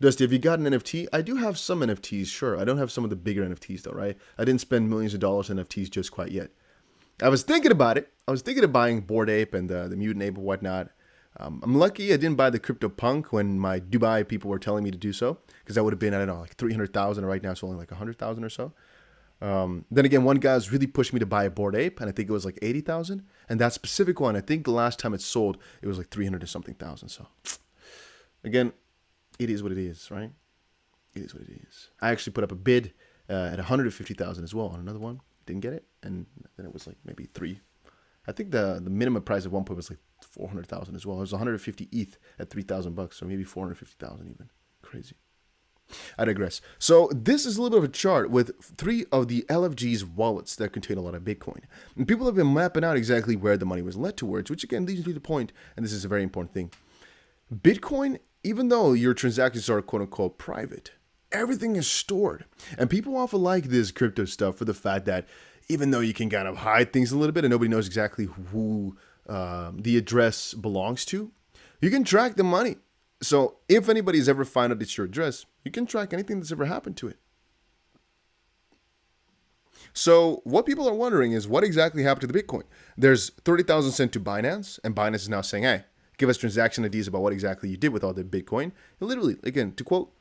Dusty, have you got an NFT? I do have some NFTs, sure. I don't have some of the bigger NFTs, though, right? I didn't spend millions of dollars on NFTs just quite yet. I was thinking about it. I was thinking of buying Bored Ape and the Mutant Ape and whatnot, I'm lucky I didn't buy the crypto punk when my Dubai people were telling me to do so, because that would have been, I don't know, like 300,000. Right now it's only like 100,000 or so. Then again, one guy was really pushing me to buy a Bored Ape, and I think it was like 80,000. And that specific one, I think the last time it sold, it was like 300 or something thousand. So again, it is what it is, right? It is what it is. I actually put up a bid at 150,000 as well on another one. Didn't get it, and then it was like maybe three. I think the minimum price at one point was like 400,000 as well. It was 150 ETH at $3,000, so maybe 450,000 even. Crazy. I digress. So this is a little bit of a chart with 3 of the LFG's wallets that contain a lot of Bitcoin. And people have been mapping out exactly where the money was led towards, which again leads me to the point, and this is a very important thing. Bitcoin, even though your transactions are quote unquote private, everything is stored. And people often like this crypto stuff for the fact that even though you can kind of hide things a little bit and nobody knows exactly who the address belongs to, you can track the money. So if anybody's ever found out it's your address, you can track anything that's ever happened to it. So what people are wondering is what exactly happened to the Bitcoin. There's 30,000 sent to Binance, and Binance is now saying, hey, give us transaction IDs about what exactly you did with all the Bitcoin. And literally, again, to quote,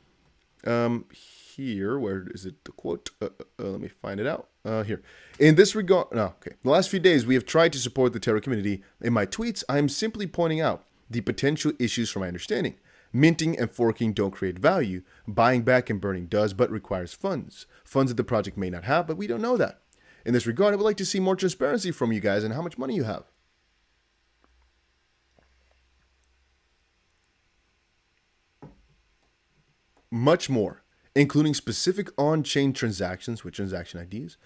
here, where is it, the quote? Let me find it out. Here. In this regard, no, okay. The last few days, we have tried to support the Terra community. In my tweets, I am simply pointing out the potential issues from my understanding. Minting and forking don't create value. Buying back and burning does, but requires funds. Funds that the project may not have, but we don't know that. In this regard, I would like to see more transparency from you guys and how much money you have. Much more, including specific on-chain transactions with transaction IDs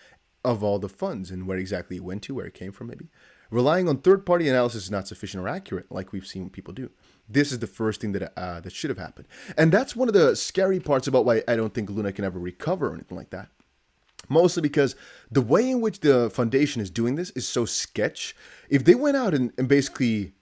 of all the funds and where exactly it went to, where it came from maybe. Relying on third-party analysis is not sufficient or accurate, like we've seen people do. This is the first thing that should have happened. And that's one of the scary parts about why I don't think Luna can ever recover or anything like that. Mostly because the way in which the foundation is doing this is so sketch. If they went out and basically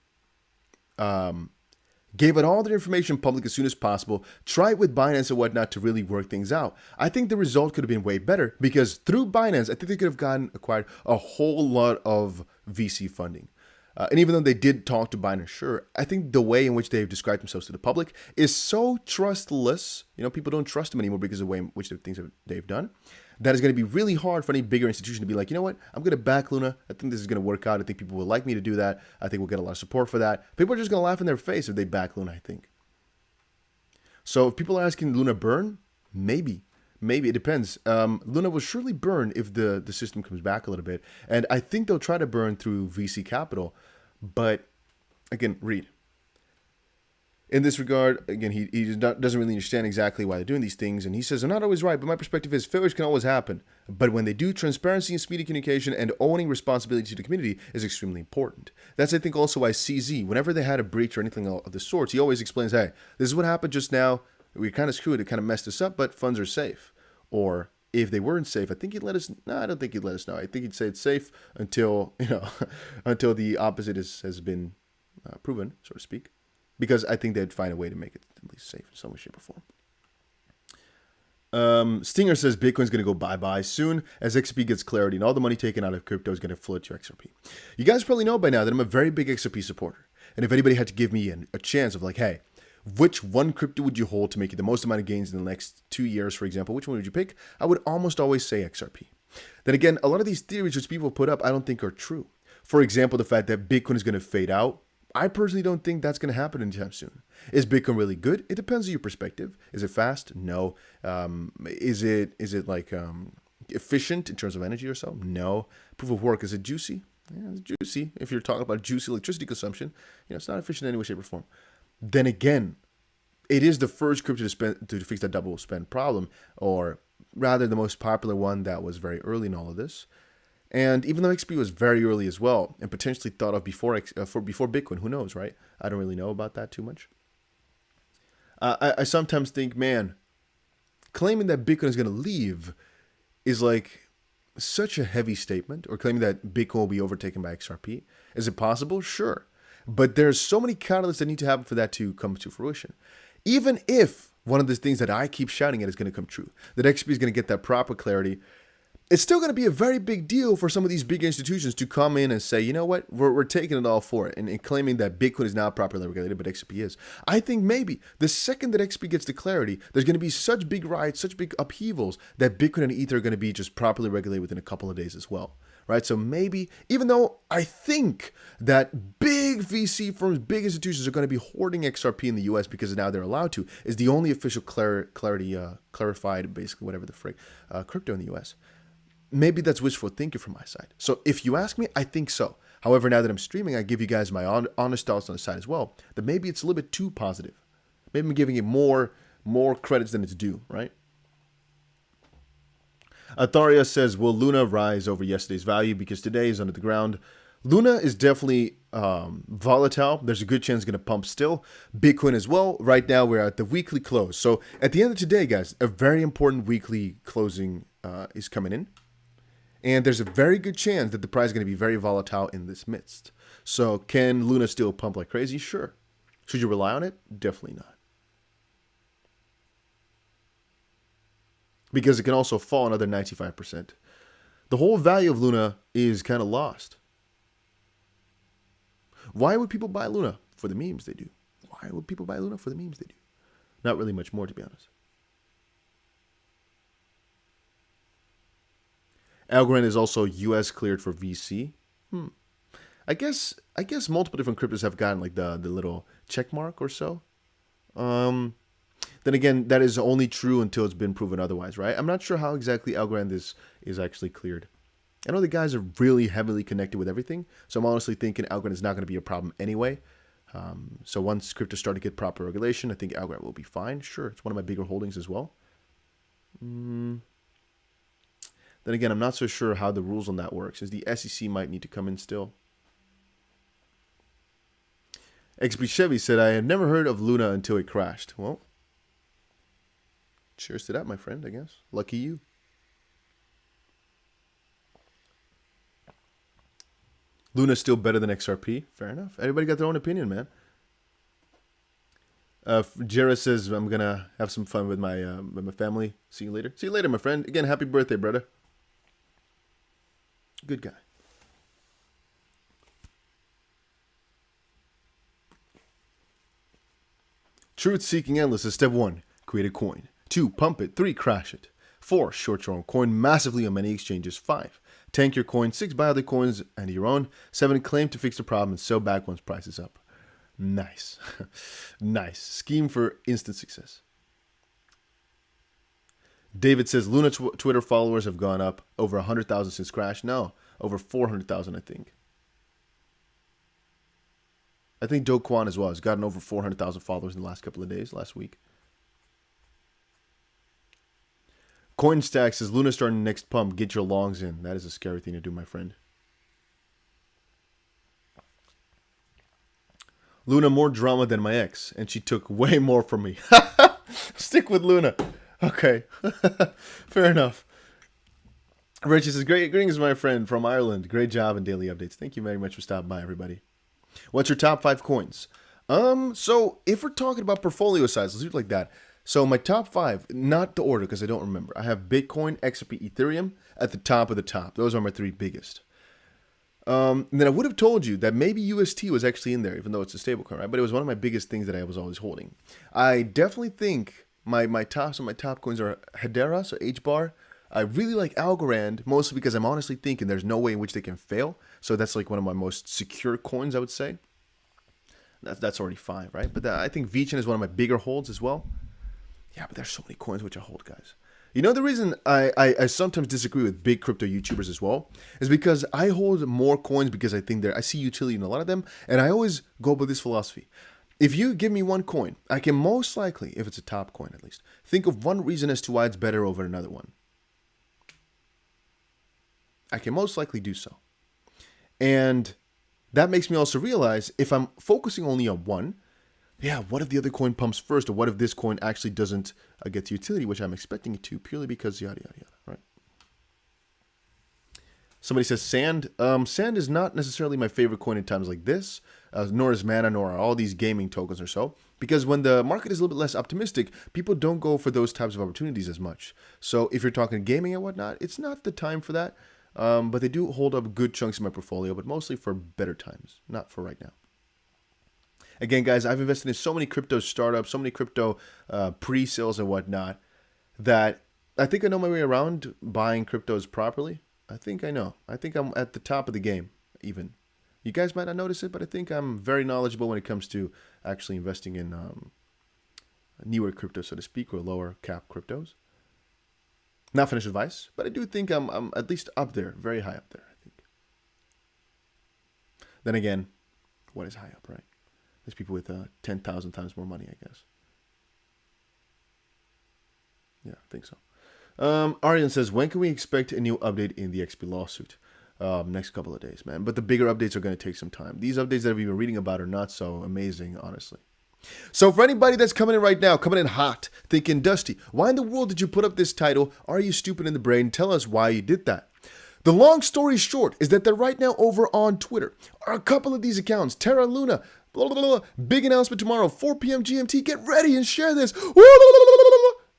gave it all their information public as soon as possible, try it with Binance and whatnot to really work things out, I think the result could have been way better, because through Binance, I think they could have acquired a whole lot of VC funding. And even though they did talk to Binance, sure, I think the way in which they've described themselves to the public is so trustless. You know, people don't trust them anymore because of the way in which the things they've done. That is going to be really hard for any bigger institution to be like, you know what, I'm going to back Luna. I think this is going to work out. I think people will like me to do that. I think we'll get a lot of support for that. People are just going to laugh in their face if they back Luna, I think. So if people are asking Luna burn, maybe it depends. Luna will surely burn if the system comes back a little bit. And I think they'll try to burn through VC capital. But again, read. In this regard, again, he doesn't really understand exactly why they're doing these things. And he says, I'm not always right, but my perspective is failures can always happen. But when they do, transparency and speedy communication and owning responsibility to the community is extremely important. That's, I think, also why CZ, whenever they had a breach or anything of the sorts, he always explains, hey, this is what happened just now. We kind of screwed it, kind of messed us up, but funds are safe. Or if they weren't safe, I think he'd let us. No, I don't think he'd let us know. I think he'd say it's safe until until the opposite has been proven, so to speak. Because I think they'd find a way to make it at least safe in some way, shape, or form. Stinger says Bitcoin's going to go bye-bye soon as XRP gets clarity and all the money taken out of crypto is going to flow to XRP. You guys probably know by now that I'm a very big XRP supporter. And if anybody had to give me a chance of like, hey, which one crypto would you hold to make you the most amount of gains in the next 2 years, for example, which one would you pick? I would almost always say XRP. Then again, a lot of these theories which people put up, I don't think are true. For example, the fact that Bitcoin is going to fade out. I personally don't think that's going to happen anytime soon. Is Bitcoin really good? It depends on your perspective. Is it fast? No. Is it like efficient in terms of energy or so? No. Proof of work, is it juicy? Yeah, it's juicy. If you're talking about juicy electricity consumption, it's not efficient in any way, shape, or form. Then again, it is the first crypto to fix that double spend problem, or rather the most popular one that was very early in all of this. And even though XP was very early as well, and potentially thought of before Bitcoin, who knows, right? I don't really know about that too much. I sometimes think, man, claiming that Bitcoin is going to leave is like such a heavy statement, or claiming that Bitcoin will be overtaken by XRP. Is it possible? Sure. But there's so many catalysts that need to happen for that to come to fruition. Even if one of the things that I keep shouting at is going to come true, that XP is going to get that proper clarity, it's still going to be a very big deal for some of these big institutions to come in and say, you know what, we're taking it all for it, and claiming that Bitcoin is not properly regulated, but XRP is. I think maybe the second that XRP gets the clarity, there's going to be such big riots, such big upheavals, that Bitcoin and Ether are going to be just properly regulated within a couple of days as well. Right? So maybe, even though I think that big VC firms, big institutions are going to be hoarding XRP in the US because now they're allowed to, is the only official clarified, basically whatever the frick, crypto in the US. Maybe that's wishful thinking from my side. So if you ask me, I think so. However, now that I'm streaming, I give you guys my honest thoughts on the side as well, that maybe it's a little bit too positive. Maybe I'm giving it more credits than it's due, right? Atharia says, will Luna rise over yesterday's value because today is under the ground? Luna is definitely volatile. There's a good chance it's going to pump still. Bitcoin as well. Right now, we're at the weekly close. So at the end of today, guys, a very important weekly closing is coming in. And there's a very good chance that the price is going to be very volatile in this midst. So can Luna still pump like crazy? Sure. Should you rely on it? Definitely not. Because it can also fall another 95%. The whole value of Luna is kind of lost. Why would people buy Luna? For the memes, they do. Why would people buy Luna? For the memes, they do. Not really much more, to be honest. Algorand is also US cleared for VC. I guess multiple different cryptos have gotten like the little check mark or so. Then again, that is only true until it's been proven otherwise, right? I'm not sure how exactly Algorand is actually cleared. I know the guys are really heavily connected with everything, so I'm honestly thinking Algorand is not going to be a problem anyway. So once crypto start to get proper regulation, I think Algorand will be fine. Sure, it's one of my bigger holdings as well. Then again, I'm not so sure how the rules on that works, as the SEC might need to come in still. XP Chevy said, I have never heard of Luna until it crashed. Well, cheers to that, my friend, I guess. Lucky you. Luna's still better than XRP. Fair enough. Everybody got their own opinion, man. Jera says, I'm going to have some fun with my family. See you later. See you later, my friend. Again, happy birthday, brother. Good guy. Truth seeking endless is step 1. Create a coin. 2. Pump it. 3. Crash it. 4. Short your own coin massively on many exchanges. 5. Tank your coin. 6. Buy other coins and your own. 7. Claim to fix the problem and sell back once price is up. Nice. Nice. Scheme for instant success. David says, Luna Twitter followers have gone up over 100,000 since crash. No, over 400,000, I think. I think Do Kwon as well has gotten over 400,000 followers in the last couple of days, last week. CoinStack says, Luna starting next pump. Get your longs in. That is a scary thing to do, my friend. Luna more drama than my ex, and she took way more from me. Stick with Luna. Okay. Fair enough. Richie says, greetings, my friend from Ireland. Great job and daily updates. Thank you very much for stopping by, everybody. What's your top 5 coins? So if we're talking about portfolio size, let's do it like that. So my top 5, not the order because I don't remember. I have Bitcoin, XRP, Ethereum at the top of the top. Those are my 3 biggest. And then I would have told you that maybe UST was actually in there, even though it's a stablecoin, right? But it was one of my biggest things that I was always holding. I definitely think my top coins are Hedera, so H-bar. I really like Algorand, mostly because I'm honestly thinking there's no way in which they can fail. So that's like one of my most secure coins, I would say. That's already 5, right? But I think VeChain is one of my bigger holds as well. Yeah, but there's so many coins which I hold, guys. You know, the reason I sometimes disagree with big crypto YouTubers as well is because I hold more coins because I think I see utility in a lot of them, and I always go by this philosophy. If you give me one coin, I can most likely, if it's a top coin at least, think of one reason as to why it's better over another one. I can most likely do so. And that makes me also realize if I'm focusing only on one, yeah, what if the other coin pumps first? Or what if this coin actually doesn't get to utility, which I'm expecting it to, purely because yada, yada, yada, right? Somebody says sand. Sand is not necessarily my favorite coin in times like this, nor is mana, nor are all these gaming tokens or so. Because when the market is a little bit less optimistic, people don't go for those types of opportunities as much. So if you're talking gaming and whatnot, it's not the time for that. But they do hold up good chunks in my portfolio, but mostly for better times, not for right now. Again, guys, I've invested in so many crypto startups, so many crypto pre-sales and whatnot, that I think I know my way around buying cryptos properly. I think I know. I think I'm at the top of the game, even. You guys might not notice it, but I think I'm very knowledgeable when it comes to actually investing in newer crypto, so to speak, or lower cap cryptos. Not financial advice, but I do think I'm at least up there, very high up there, I think. Then again, what is high up, right? There's people with 10,000 times more money, I guess. Yeah, I think so. Aryan says, when can we expect a new update in the XP lawsuit? Next couple of days, man. But the bigger updates are going to take some time. These updates that we've been reading about are not so amazing, honestly. So for anybody that's coming in right now, coming in hot, thinking, Dusty, why in the world did you put up this title? Are you stupid in the brain? Tell us why you did that. The long story short is that they're right now over on Twitter. Are a couple of these accounts, Terra Luna, blah, blah, blah, blah, big announcement tomorrow, 4 p.m. GMT. Get ready and share this.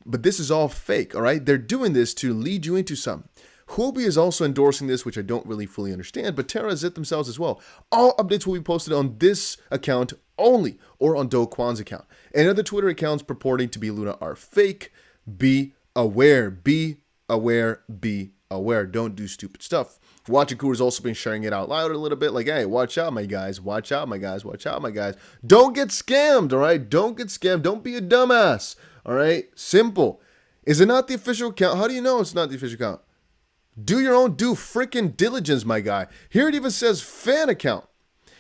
But this is all fake, all right? They're doing this to lead you into some. Huobi is also endorsing this, which I don't really fully understand, but Terra is it themselves as well. All updates will be posted on this account only, or on Do Kwon's account. And other Twitter accounts purporting to be Luna are fake. Be aware. Be aware. Be aware. Don't do stupid stuff. Wachiku has also been sharing it out loud a little bit, like, hey, watch out, my guys. Watch out, my guys. Watch out, my guys. Don't get scammed, all right? Don't get scammed. Don't be a dumbass, all right? Simple. Is it not the official account? How do you know it's not the official account? Do your own due freaking diligence, my guy. Here it even says fan account.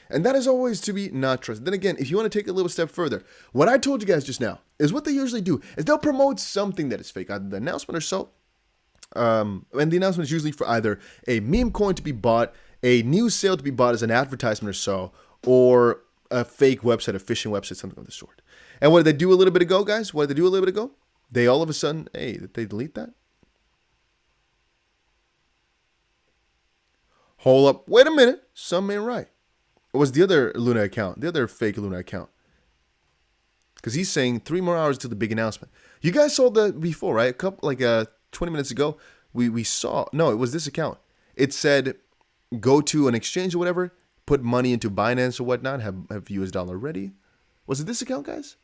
And that is always to be not trusted. Then again, if you want to take a little step further, what I told you guys just now is what they usually do is they'll promote something that is fake, either the announcement or so. And the announcement is usually for either a meme coin to be bought, a new sale to be bought as an advertisement or so, or a fake website, a phishing website, something of the sort. And what did they do a little bit ago, guys? What did they do a little bit ago? They all of a sudden, hey, did they delete that? Hold up. Wait a minute. Something ain't right. What was the other Luna account? The other fake Luna account? Because he's saying 3 more hours to the big announcement. You guys saw that before, right? 20 minutes ago, we saw. No, it was this account. It said, go to an exchange or whatever, put money into Binance or whatnot, have US dollar ready. Was it this account, guys?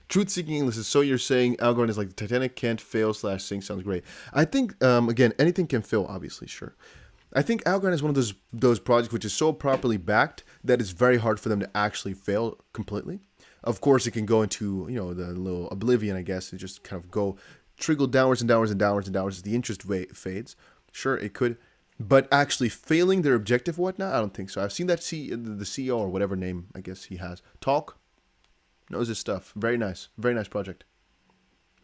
Truth-seeking English is, so you're saying Algorand is like the Titanic can't fail / sink. Sounds great. I think, again, anything can fail, obviously, sure. I think Algorand is one of those projects which is so properly backed that it's very hard for them to actually fail completely. Of course, it can go into, the little oblivion, I guess, and just kind of go trickle downwards and downwards and downwards and downwards as the interest rate fades. Sure, it could. But actually failing their objective or whatnot, I don't think so. I've seen that the CEO or whatever name, I guess he has, talk. Knows his stuff. Very nice. Very nice project.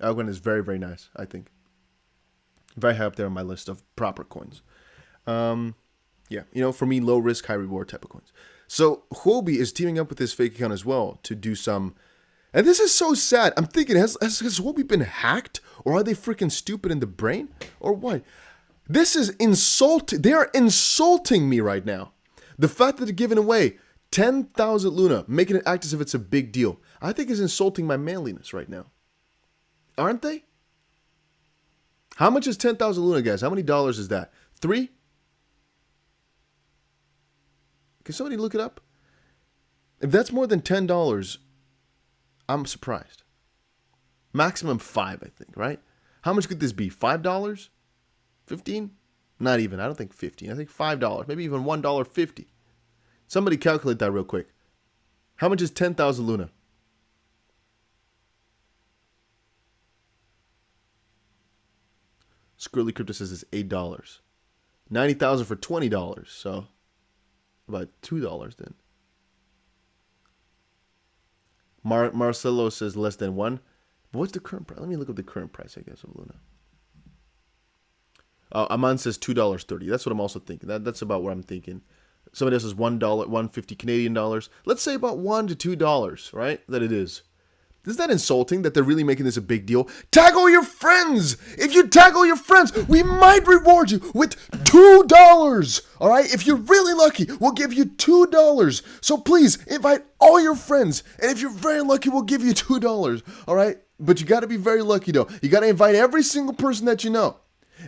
Algorand is very, very nice, I think. Very high up there on my list of proper coins. Yeah, for me, low risk, high reward type of coins. So Huobi is teaming up with this fake account as well to do some. And this is so sad. I'm thinking, has Huobi been hacked? Or are they freaking stupid in the brain? Or what? This is insulting. They are insulting me right now. The fact that they're giving away 10,000 Luna, making it act as if it's a big deal, I think is insulting my manliness right now. Aren't they? How much is 10,000 Luna, guys? How many dollars is that? 3? Can somebody look it up? If that's more than $10, I'm surprised. Maximum 5, I think, right? How much could this be? $5? 15? Not even. I don't think 15. I think $5. Maybe even $1.50. Somebody calculate that real quick. How much is 10,000 Luna? Squirrely Crypto says it's $8. 90,000 for $20. So about $2 then. Marcelo says less than 1. But what's the current price? Let me look up the current price, I guess, of Luna. Aman says $2.30. That's what I'm also thinking. That's about what I'm thinking. Somebody else says $1, $1.50 Canadian dollars. Let's say about $1 to $2, right? That it is. Isn't that insulting that they're really making this a big deal? Tag all your friends! If you tag all your friends, we might reward you with $2! Alright? If you're really lucky, we'll give you $2. So please, invite all your friends. And if you're very lucky, we'll give you $2. Alright? But you gotta be very lucky though. You gotta invite every single person that you know.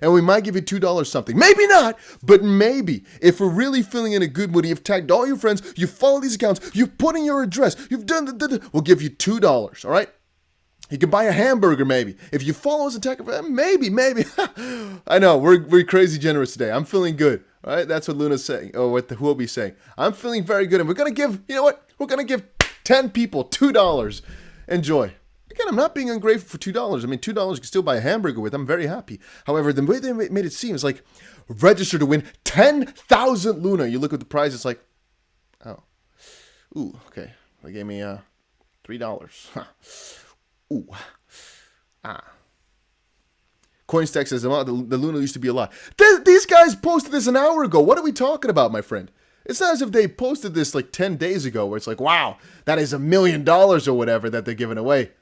And we might give you $2 something. Maybe not, but maybe. If we're really feeling in a good mood, you've tagged all your friends, you follow these accounts, you've put in your address, you've done we'll give you $2, all right? You can buy a hamburger maybe. If you follow us and tag, maybe. I know, we're crazy generous today. I'm feeling good, all right? That's what Luna's saying, or what the Huobi's saying. I'm feeling very good, and we're going to give, you know what? We're going to give 10 people $2. Enjoy. Again, I'm not being ungrateful for $2. I mean, $2 you can still buy a hamburger with. I'm very happy. However, the way they made it seem is like register to win 10,000 Luna. You look at the prize, it's like, oh, ooh, okay. They gave me $3. Ooh, Coinstack says the Luna used to be a lot. These guys posted this an hour ago. What are we talking about, my friend? It's not as if they posted this like 10 days ago where it's like, wow, that is $1 million or whatever that they're giving away.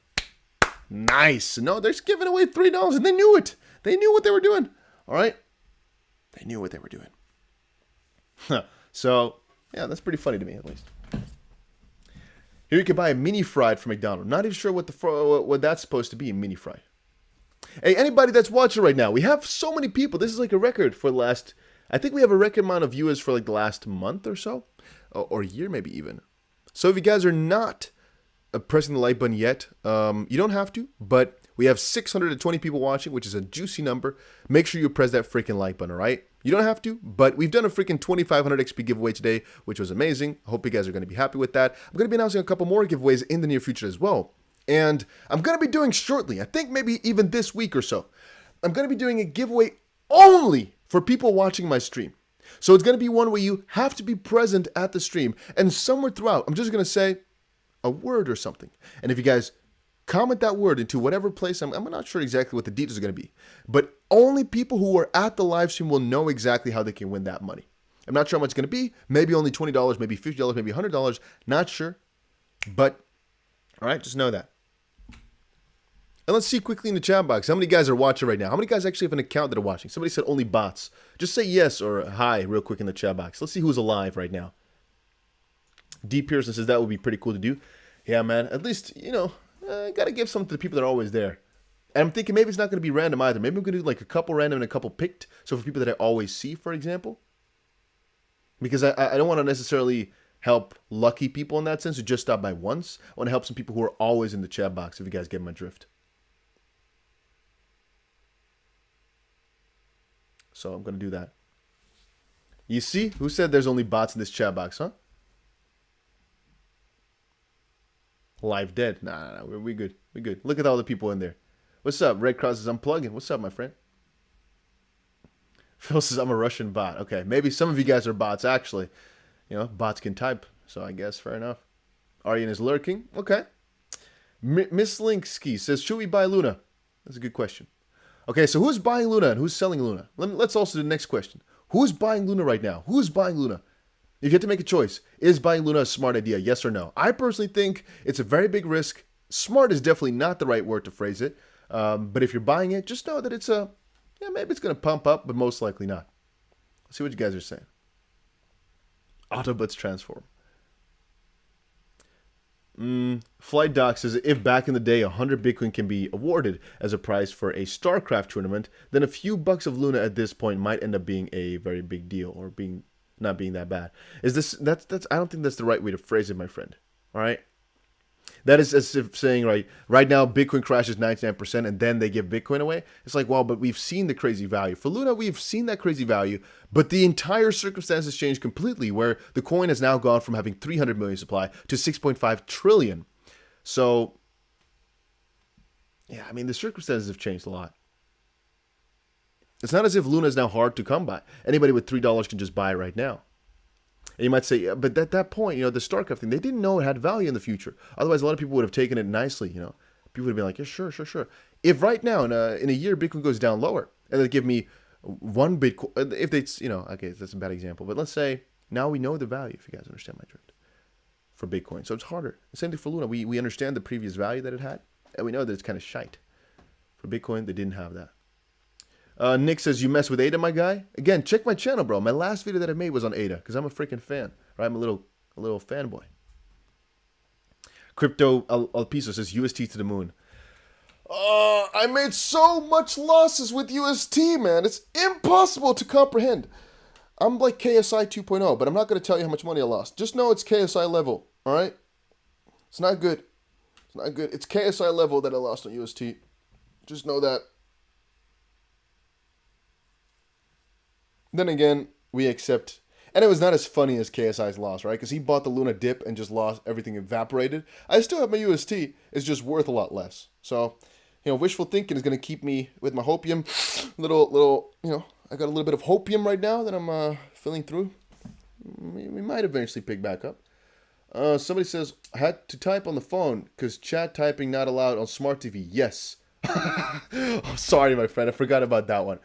Nice. No, they're just giving away $3 and they knew it. They knew what they were doing. All right? They knew what they were doing. So, yeah, that's pretty funny to me at least. Here you can buy a mini fried from McDonald's. Not even sure what that's supposed to be, mini fry. Hey, anybody that's watching right now, we have so many people. This is like a record for the last, I think we have a record amount of viewers for like the last month or so. Or year maybe even. So if you guys are not pressing the like button yet, you don't have to, but we have 620 people watching, which is a juicy number. Make sure you press that freaking like button, all right? You don't have to, but we've done a freaking 2,500 XP giveaway today, which was amazing. I hope you guys are going to be happy with that. I'm going to be announcing a couple more giveaways in the near future as well. And I'm going to be doing shortly, I think maybe even this week or so, I'm going to be doing a giveaway only for people watching my stream. So it's going to be one where you have to be present at the stream, and somewhere throughout, I'm just going to say a word or something. And if you guys comment that word into whatever place, I'm not sure exactly what the details are going to be, but only people who are at the live stream will know exactly how they can win that money. I'm not sure how much it's going to be. Maybe only $20, maybe $50, maybe $100. Not sure. But, all right, just know that. And let's see quickly in the chat box. How many guys are watching right now? How many guys actually have an account that are watching? Somebody said only bots. Just say yes or hi real quick in the chat box. Let's see who's alive right now. D. Pearson says that would be pretty cool to do. Yeah, man. At least, you know, got to give something to the people that are always there. And I'm thinking maybe it's not going to be random either. Maybe I'm going to do like a couple random and a couple picked. So for people that I always see, for example. Because I don't want to necessarily help lucky people in that sense who just stop by once. I want to help some people who are always in the chat box, if you guys get my drift. So I'm going to do that. You see? Who said there's only bots in this chat box, huh? Live dead. Nah, we good. We good. Look at all the people in there. What's up? Red Cross says I'm plugging. What's up, my friend? Phil says I'm a Russian bot. Okay, maybe some of you guys are bots, actually. You know, bots can type, so I guess fair enough. Aryan is lurking. Okay. Miss Linksky says, should we buy Luna? That's a good question. Okay, so who's buying Luna and who's selling Luna? Let's also do the next question. Who's buying Luna right now? Who's buying Luna? If you had to make a choice, is buying Luna a smart idea, yes or no? I personally think it's a very big risk. Smart is definitely not the right word to phrase it. But if you're buying it, just know that it's maybe it's going to pump up, but most likely not. Let's see what you guys are saying. Autobots transform. Flight Doc says, if back in the day 100 Bitcoin can be awarded as a prize for a StarCraft tournament, then a few bucks of Luna at this point might end up being a very big deal, or not being that bad. That's I don't think that's the right way to phrase it, my friend. All right? That is as if saying, right now Bitcoin crashes 99% and then they give Bitcoin away. It's like, well, but we've seen the crazy value. For Luna, we've seen that crazy value, but the entire circumstances changed completely, where the coin has now gone from having 300 million supply to 6.5 trillion. So, yeah, I mean, the circumstances have changed a lot. It's not as if Luna is now hard to come by. Anybody with $3 can just buy it right now. And you might say, yeah, but at that point, the StarCraft thing, they didn't know it had value in the future. Otherwise, a lot of people would have taken it nicely, People would have been like, yeah, sure. If right now, in a year, Bitcoin goes down lower, and they give me one Bitcoin, if they, okay, that's a bad example, but let's say, now we know the value, if you guys understand my drift. for Bitcoin. So it's harder. Same thing for Luna. We understand the previous value that it had, and we know that it's kind of shite. For Bitcoin, they didn't have that. Nick says, you mess with ADA, my guy? Again, check my channel, bro. My last video that I made was on ADA, because I'm a freaking fan. Right? I'm a little fanboy. Crypto Alpiso says, UST to the moon. I made so much losses with UST, man. It's impossible to comprehend. I'm like KSI 2.0, but I'm not going to tell you how much money I lost. Just know it's KSI level, all right? It's not good. It's not good. It's KSI level that I lost on UST. Just know that. Then again, we accept. And it was not as funny as KSI's loss, right? Because he bought the Luna dip and just lost, everything evaporated. I still have my UST. It's just worth a lot less. So, wishful thinking is going to keep me with my hopium. Little, I got a little bit of hopium right now that I'm filling through. We might eventually pick back up. Somebody says, I had to type on the phone because chat typing not allowed on smart TV. Yes. Oh, sorry, my friend. I forgot about that one.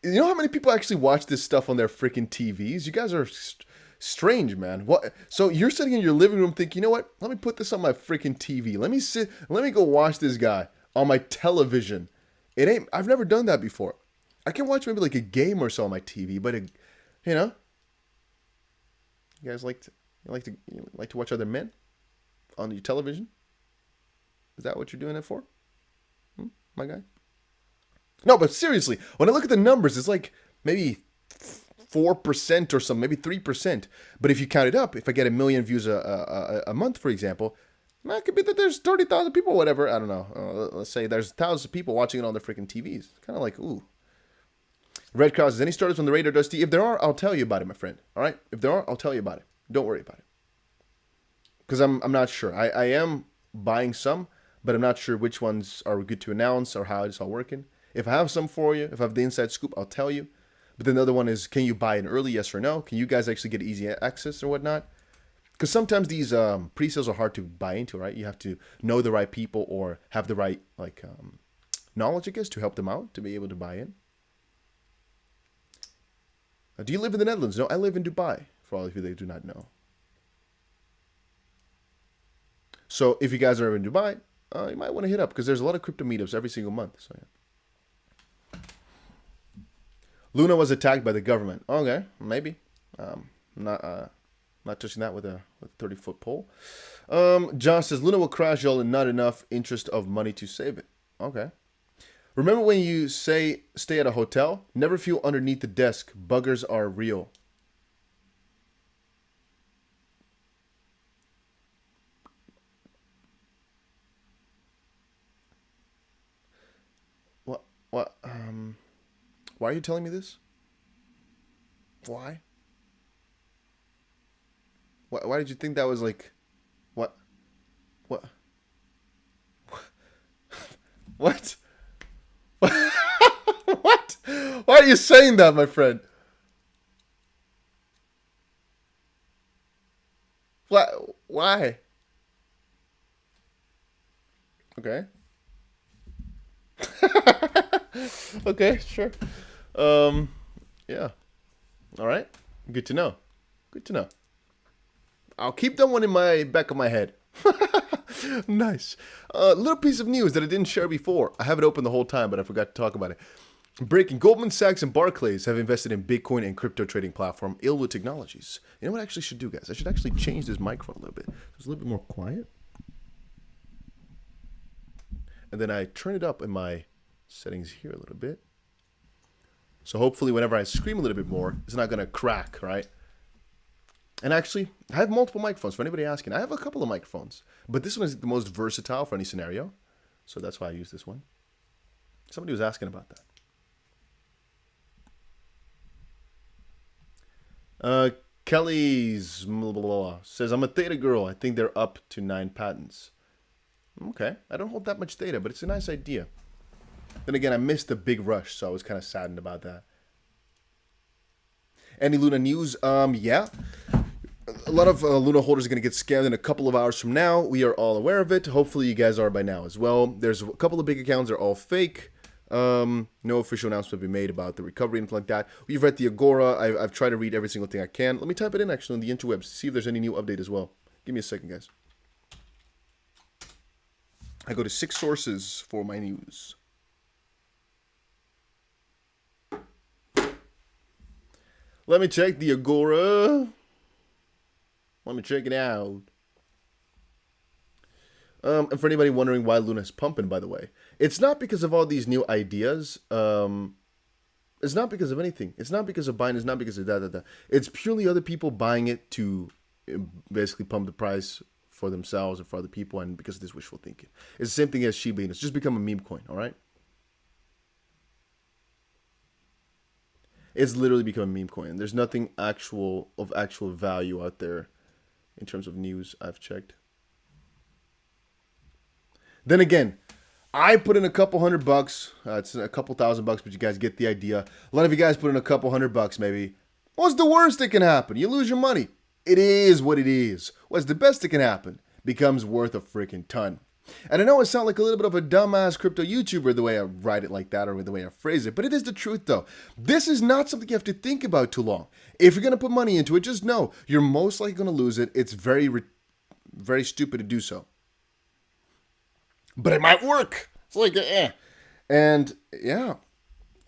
You know how many people actually watch this stuff on their freaking TVs? You guys are strange, man. What? So you're sitting in your living room thinking, you know what? Let me put this on my freaking TV. Let me go watch this guy on my television. I've never done that before. I can watch maybe like a game or so on my TV, but you guys like to watch other men on your television? Is that what you're doing it for? My guy? No, but seriously, when I look at the numbers, it's like maybe 4% or something, maybe 3%. But if you count it up, if I get 1 million views a month, for example, it could be that there's 30,000 people, whatever. I don't know. Let's say there's thousands of people watching it on their freaking TVs. Kind of like, ooh. Red Cross, is any startups on the radar, Dusty? If there are, I'll tell you about it, my friend. All right? If there are, I'll tell you about it. Don't worry about it. Because I'm not sure. I am buying some, but I'm not sure which ones are good to announce or how it's all working. If I have some for you, if I have the inside scoop, I'll tell you. But then the other one is, can you buy it early, yes or no? Can you guys actually get easy access or whatnot? Because sometimes these pre-sales are hard to buy into, right? You have to know the right people or have the right knowledge, I guess, to help them out, to be able to buy in. Do you live in the Netherlands? No, I live in Dubai, for all of you that do not know. So if you guys are in Dubai, you might want to hit up, because there's a lot of crypto meetups every single month. So yeah. Luna was attacked by the government. Okay, maybe. Not touching that with a 30-foot pole. John says, Luna will crash y'all and not enough interest of money to save it. Okay. Remember when you say stay at a hotel? Never feel underneath the desk. Buggers are real. What? Why are you telling me this? Why? Why did you think that was like... What? What? What? What? Why are you saying that, my friend? Why? Okay. Okay, sure. Yeah. All right. Good to know. Good to know. I'll keep that one in my back of my head. Nice. Little piece of news that I didn't share before. I have it open the whole time, but I forgot to talk about it. Breaking: Goldman Sachs and Barclays have invested in Bitcoin and crypto trading platform Ilwo Technologies. You know what I actually should do, guys? I should actually change this microphone a little bit. It's a little bit more quiet. And then I turn it up in my settings here a little bit. So hopefully whenever I scream a little bit more, it's not going to crack, right? And actually, I have multiple microphones. For anybody asking, I have a couple of microphones. But this one is the most versatile for any scenario. So that's why I use this one. Somebody was asking about that. Kelly's says, I'm a theta girl. I think they're up to 9 patents. Okay. I don't hold that much data, but it's a nice idea. Then again, I missed the big rush, so I was kind of saddened about that. Any Luna news? Yeah. A lot of Luna holders are going to get scammed in a couple of hours from now. We are all aware of it. Hopefully you guys are by now as well. There's a couple of big accounts that are all fake. No official announcement have been made about the recovery and anything like that. We've read the Agora. I've tried to read every single thing I can. Let me type it in actually on the interwebs to see if there's any new update as well. Give me a second, guys. I go to 6 sources for my news. Let me check the Agora. Let me check it out. And for anybody wondering why Luna's pumping, by the way, it's not because of all these new ideas. It's not because of anything. It's not because of buying. It's not because of that. It's purely other people buying it to basically pump the price for themselves or for other people, and because of this wishful thinking. It's the same thing as Shiba Inu. It's just become a meme coin, all right? It's literally become a meme coin. There's nothing actual value out there in terms of news I've checked. Then again, I put in a couple $100. It's a couple $1,000, but you guys get the idea. A lot of you guys put in a couple $100 maybe. What's the worst that can happen? You lose your money. It is what it is. What's the best that can happen? Becomes worth a freaking ton. And I know I sound like a little bit of a dumbass crypto YouTuber the way I write it like that or the way I phrase it, but it is the truth though. This is not something you have to think about too long. If you're going to put money into it, just know you're most likely going to lose it. It's very stupid to do so. But it might work. It's like, And yeah,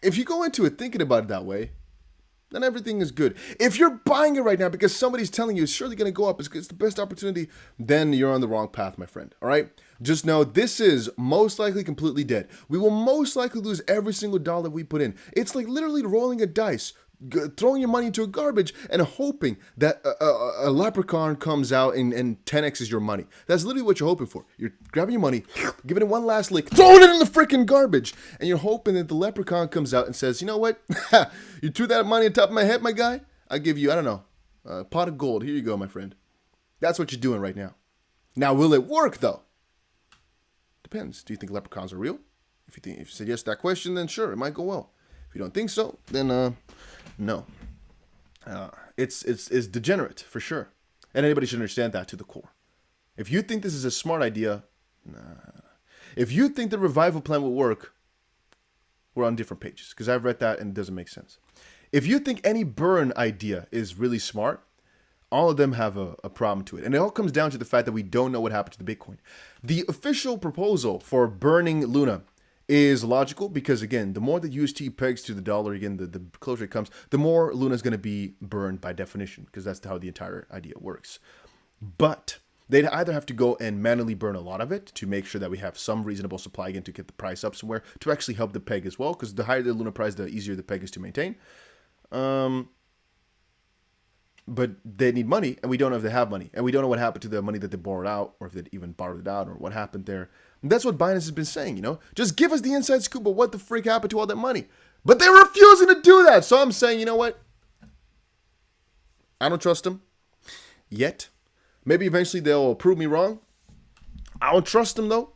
if you go into it thinking about it that way, then everything is good. If you're buying it right now because somebody's telling you it's surely going to go up, it's the best opportunity, then you're on the wrong path, my friend. All right? Just know this is most likely completely dead. We will most likely lose every single dollar we put in. It's like literally rolling a dice, throwing your money into a garbage and hoping that a leprechaun comes out and 10x's your money. That's literally what you're hoping for. You're grabbing your money, giving it one last lick, throwing it in the freaking garbage, and you're hoping that the leprechaun comes out and says, you know what? You threw that money on top of my head, my guy? I'll give you, I don't know, a pot of gold. Here you go, my friend. That's what you're doing right now. Now, will it work, though? Depends. Do you think leprechauns are real? If you said yes to that question, then sure, it might go well. If you don't think so, then no. It's degenerate for sure, and anybody should understand that to the core. If you think this is a smart idea, nah. If you think the revival plan will work, we're on different pages because I've read that and it doesn't make sense. If you think any burn idea is really smart, all of them have a problem to it. And it all comes down to the fact that we don't know what happened to the Bitcoin. The official proposal for burning Luna is logical because, again, the more the UST pegs to the dollar, again, the closer it comes, the more Luna is going to be burned by definition because that's how the entire idea works. But they'd either have to go and manually burn a lot of it to make sure that we have some reasonable supply again to get the price up somewhere to actually help the peg as well, because the higher the Luna price, the easier the peg is to maintain. But they need money, and we don't know if they have money. And we don't know what happened to the money that they borrowed out, or if they even borrowed it out, or what happened there. And that's what Binance has been saying, Just give us the inside scoop of what the freak happened to all that money. But they're refusing to do that. So I'm saying, you know what? I don't trust them yet. Maybe eventually they'll prove me wrong. I don't trust them, though.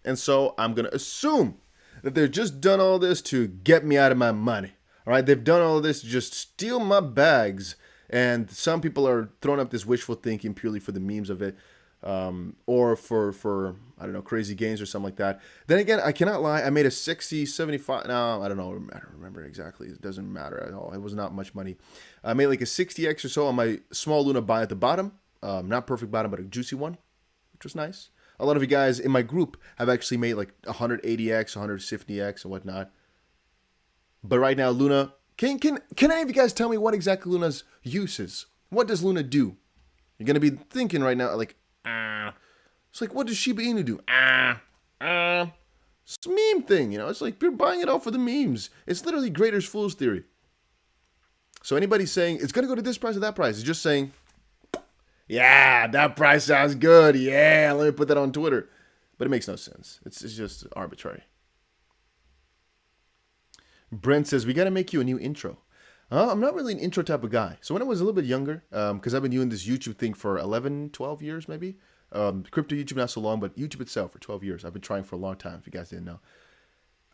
And so I'm going to assume that they've just done all this to get me out of my money. All right? They've done all of this to just steal my bags. And some people are throwing up this wishful thinking purely for the memes of it, or for I don't know, crazy gains or something like that. Then again, I cannot lie. I made a 60, 75. No, I don't know. I don't remember exactly. It doesn't matter at all. It was not much money. I made like a 60x or so on my small Luna buy at the bottom. Not perfect bottom, but a juicy one, which was nice. A lot of you guys in my group have actually made like 180x, 150x, and whatnot. But right now, Luna. Can any of you guys tell me what exactly Luna's use is? What does Luna do? You're going to be thinking right now, like, It's like, what does Shiba Inu do? It's a meme thing, It's like, you're buying it all for the memes. It's literally Greater's Fool's Theory. So anybody saying, it's going to go to this price or that price, is just saying, yeah, that price sounds good. Yeah, let me put that on Twitter. But it makes no sense. It's just arbitrary. Brent says, we got to make you a new intro. I'm not really an intro type of guy. So when I was a little bit younger, because I've been doing this YouTube thing for 11, 12 years maybe. Crypto YouTube not so long, but YouTube itself for 12 years. I've been trying for a long time, if you guys didn't know.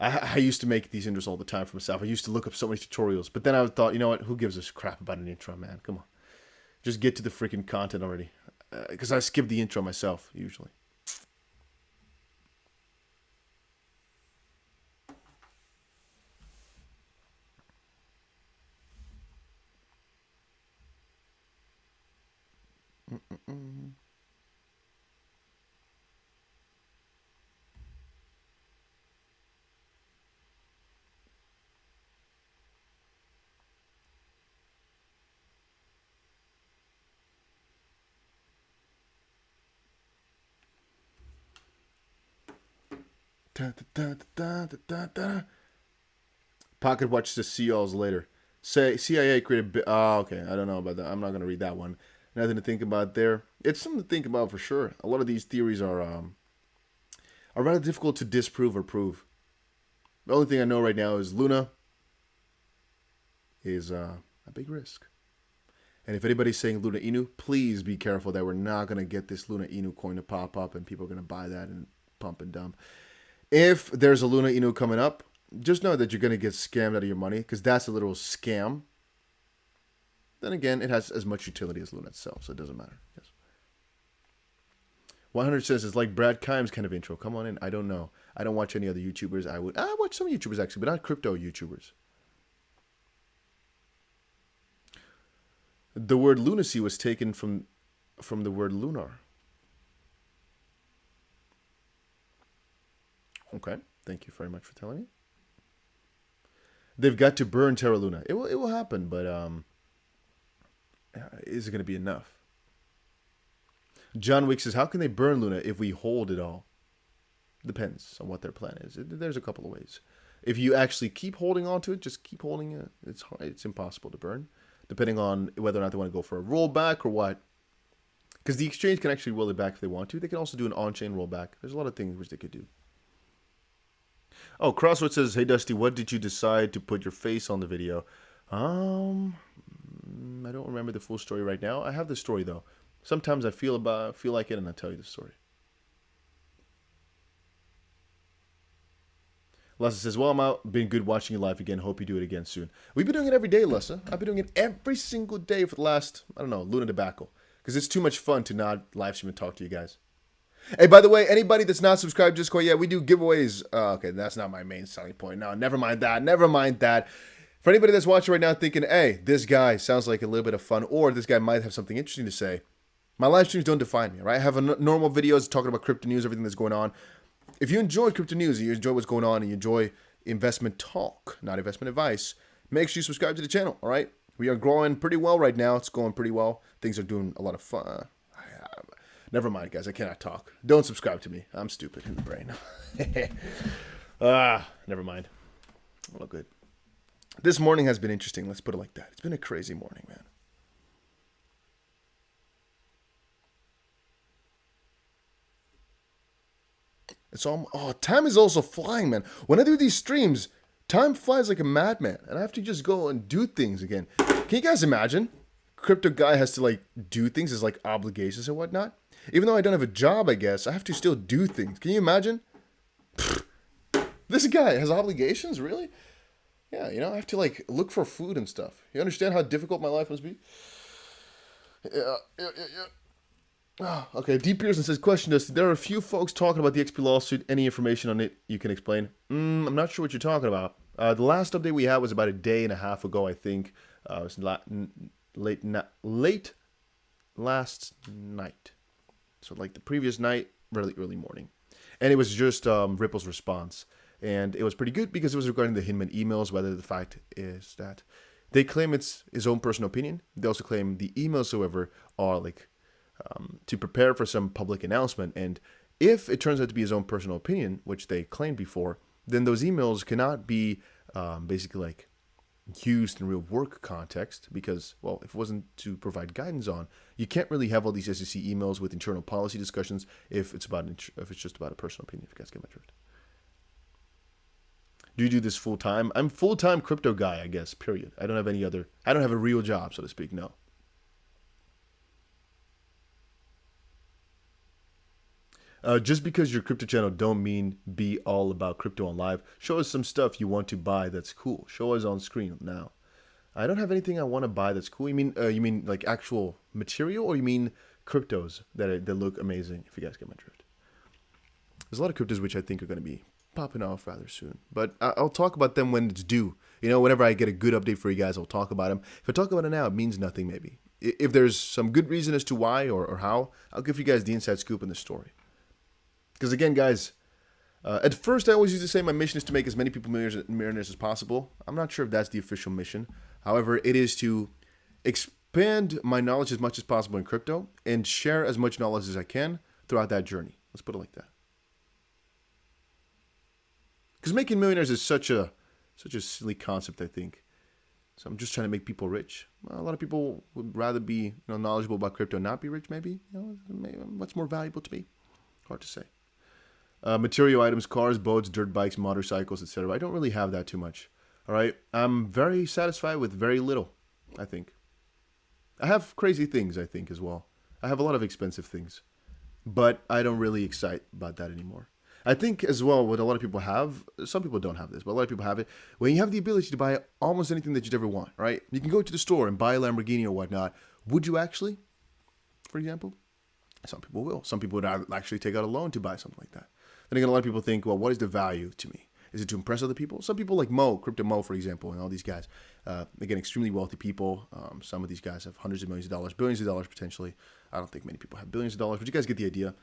I used to make these intros all the time for myself. I used to look up so many tutorials. But then I thought, you know what? Who gives a crap about an intro, man? Come on. Just get to the freaking content already. Because I skip the intro myself, usually. Mm-mm-mm. Da, da, da, da, da, da. Pocket watch to see y'all's later. Say CIA created. Oh, okay. I don't know about that. I'm not gonna read that one. Nothing to think about there. It's something to think about for sure. A lot of these theories are rather difficult to disprove or prove. The only thing I know right now is Luna is a big risk. And if anybody's saying Luna Inu, please be careful that we're not gonna get this Luna Inu coin to pop up and people are gonna buy that and pump and dump. If there's a Luna Inu coming up, just know that you're going to get scammed out of your money because that's a literal scam. Then again, it has as much utility as Luna itself, so it doesn't matter. Yes. 100 says it's like Brad Kimes kind of intro. Come on in. I don't know. I don't watch any other YouTubers. I watch some YouTubers actually, but not crypto YouTubers. The word lunacy was taken from the word lunar. Okay. Thank you very much for telling me. They've got to burn Terra Luna. It will happen, but is it going to be enough? John Wick says, how can they burn Luna if we hold it all? Depends on what their plan is. There's a couple of ways. If you actually keep holding on to it, just keep holding it. It's impossible to burn, depending on whether or not they want to go for a rollback or what. Because the exchange can actually roll it back if they want to. They can also do an on-chain rollback. There's a lot of things which they could do. Oh, Crossroads says, hey, Dusty, what did you decide to put your face on the video? I don't remember the full story right now. I have the story, though. Sometimes I feel like it, and I tell you the story. Lessa says, well, I'm out. Been good watching you live again. Hope you do it again soon. We've been doing it every day, Lessa. I've been doing it every single day for the last, I don't know, Luna debacle. Because it's too much fun to not live stream and talk to you guys. Hey, by the way, anybody that's not subscribed, just go, yeah, we do giveaways. Okay, that's not my main selling point. No, never mind that. Never mind that. For anybody that's watching right now thinking, hey, this guy sounds like a little bit of fun, or this guy might have something interesting to say, my live streams don't define me, right? I have normal videos talking about crypto news, everything that's going on. If you enjoy crypto news, and you enjoy what's going on, and you enjoy investment talk, not investment advice, make sure you subscribe to the channel, all right? We are growing pretty well right now. It's going pretty well. Things are doing a lot of fun. Never mind, guys. I cannot talk. Don't subscribe to me. I'm stupid in the brain. Never mind. Well, good. This morning has been interesting. Let's put it like that. It's been a crazy morning, man. It's all. Oh, time is also flying, man. When I do these streams, time flies like a madman, and I have to just go and do things again. Can you guys imagine? Crypto guy has to like do things as like obligations and whatnot. Even though I don't have a job, I guess, I have to still do things. Can you imagine? This guy has obligations, really? Yeah, I have to like look for food and stuff. You understand how difficult my life must be? Yeah. Okay, D. Pearson says, question is, there are a few folks talking about the XP lawsuit. Any information on it you can explain? I'm not sure what you're talking about. The last update we had was about a day and a half ago, I think. It was late last night. So like the previous night, really early morning. And it was just Ripple's response. And it was pretty good because it was regarding the Hinman emails, whether the fact is that they claim it's his own personal opinion. They also claim the emails, however, are like to prepare for some public announcement. And if it turns out to be his own personal opinion, which they claimed before, then those emails cannot be basically like used in real work context because, well, if it wasn't to provide guidance on, you can't really have all these SEC emails with internal policy discussions if it's just about a personal opinion, if you guys get my drift. Do you do this full time? I'm full-time crypto guy, I guess, period. I don't have a real job, so to speak, no. Just because your crypto channel don't mean be all about crypto on live. Show us some stuff you want to buy that's cool. Show us on screen now. I don't have anything I want to buy that's cool. You mean like actual material, or you mean cryptos that look amazing? If you guys get my drift. There's a lot of cryptos which I think are going to be popping off rather soon, but I'll talk about them when it's due. Whenever I get a good update for you guys, I'll talk about them. If I talk about it now, it means nothing maybe. If there's some good reason as to why or how, I'll give you guys the inside scoop in the story. Because again, guys, at first I always used to say my mission is to make as many people millionaires as possible. I'm not sure if that's the official mission. However, it is to expand my knowledge as much as possible in crypto and share as much knowledge as I can throughout that journey. Let's put it like that. Because making millionaires is such a silly concept, I think. So I'm just trying to make people rich. Well, a lot of people would rather be knowledgeable about crypto and not be rich, maybe. What's more valuable to me? Hard to say. Material items, cars, boats, dirt bikes, motorcycles, etc. I don't really have that too much. All right. I'm very satisfied with very little, I think. I have crazy things, I think, as well. I have a lot of expensive things. But I don't really excite about that anymore. I think as well what a lot of people have, some people don't have this, but a lot of people have it, when you have the ability to buy almost anything that you'd ever want, right? You can go to the store and buy a Lamborghini or whatnot. Would you actually, for example? Some people will. Some people would actually take out a loan to buy something like that. Then again, a lot of people think, well, what is the value to me? Is it to impress other people? Some people like Mo, Crypto Mo, for example, and all these guys, again, extremely wealthy people. Some of these guys have hundreds of millions of dollars, billions of dollars potentially. I don't think many people have billions of dollars, but you guys get the idea.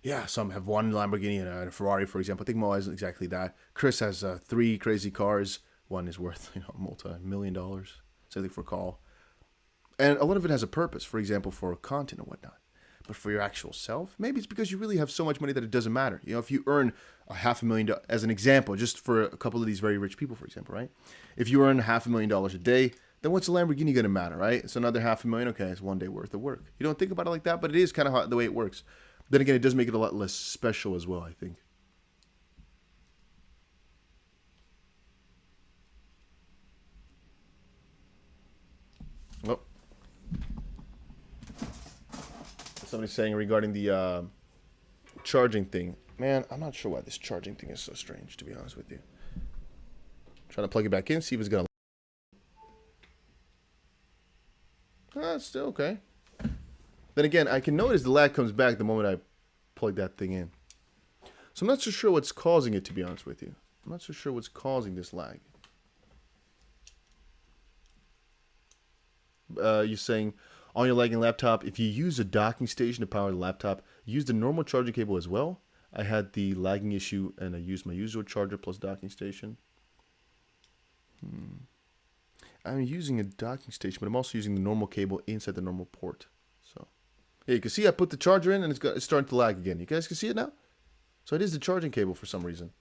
Yeah, some have one Lamborghini and a Ferrari, for example. I think Mo has exactly that. Chris has 3 crazy cars. One is worth, multi-million dollars, say for a call. And a lot of it has a purpose, for example, for content and whatnot. But for your actual self, maybe it's because you really have so much money that it doesn't matter. If you earn $500,000, as an example, just for a couple of these very rich people, for example, right? If you earn $500,000 a day, then what's a Lamborghini going to matter, right? It's another $500,000. Okay, it's one day worth of work. You don't think about it like that, but it is kind of the way it works. Then again, it does make it a lot less special as well, I think. Oh. Somebody's saying regarding the charging thing. Man, I'm not sure why this charging thing is so strange, to be honest with you. Trying to plug it back in, see if it's going to... it's still okay. Then again, I can notice the lag comes back the moment I plug that thing in. So I'm not so sure what's causing it, to be honest with you. I'm not so sure what's causing this lag. You're saying on your lagging laptop, if you use a docking station to power the laptop, use the normal charging cable as well. I had the lagging issue and I used my usual charger plus docking station. I'm using a docking station, but I'm also using the normal cable inside the normal port. So, yeah, you can see I put the charger in and it's starting to lag again. You guys can see it now? So it is the charging cable for some reason.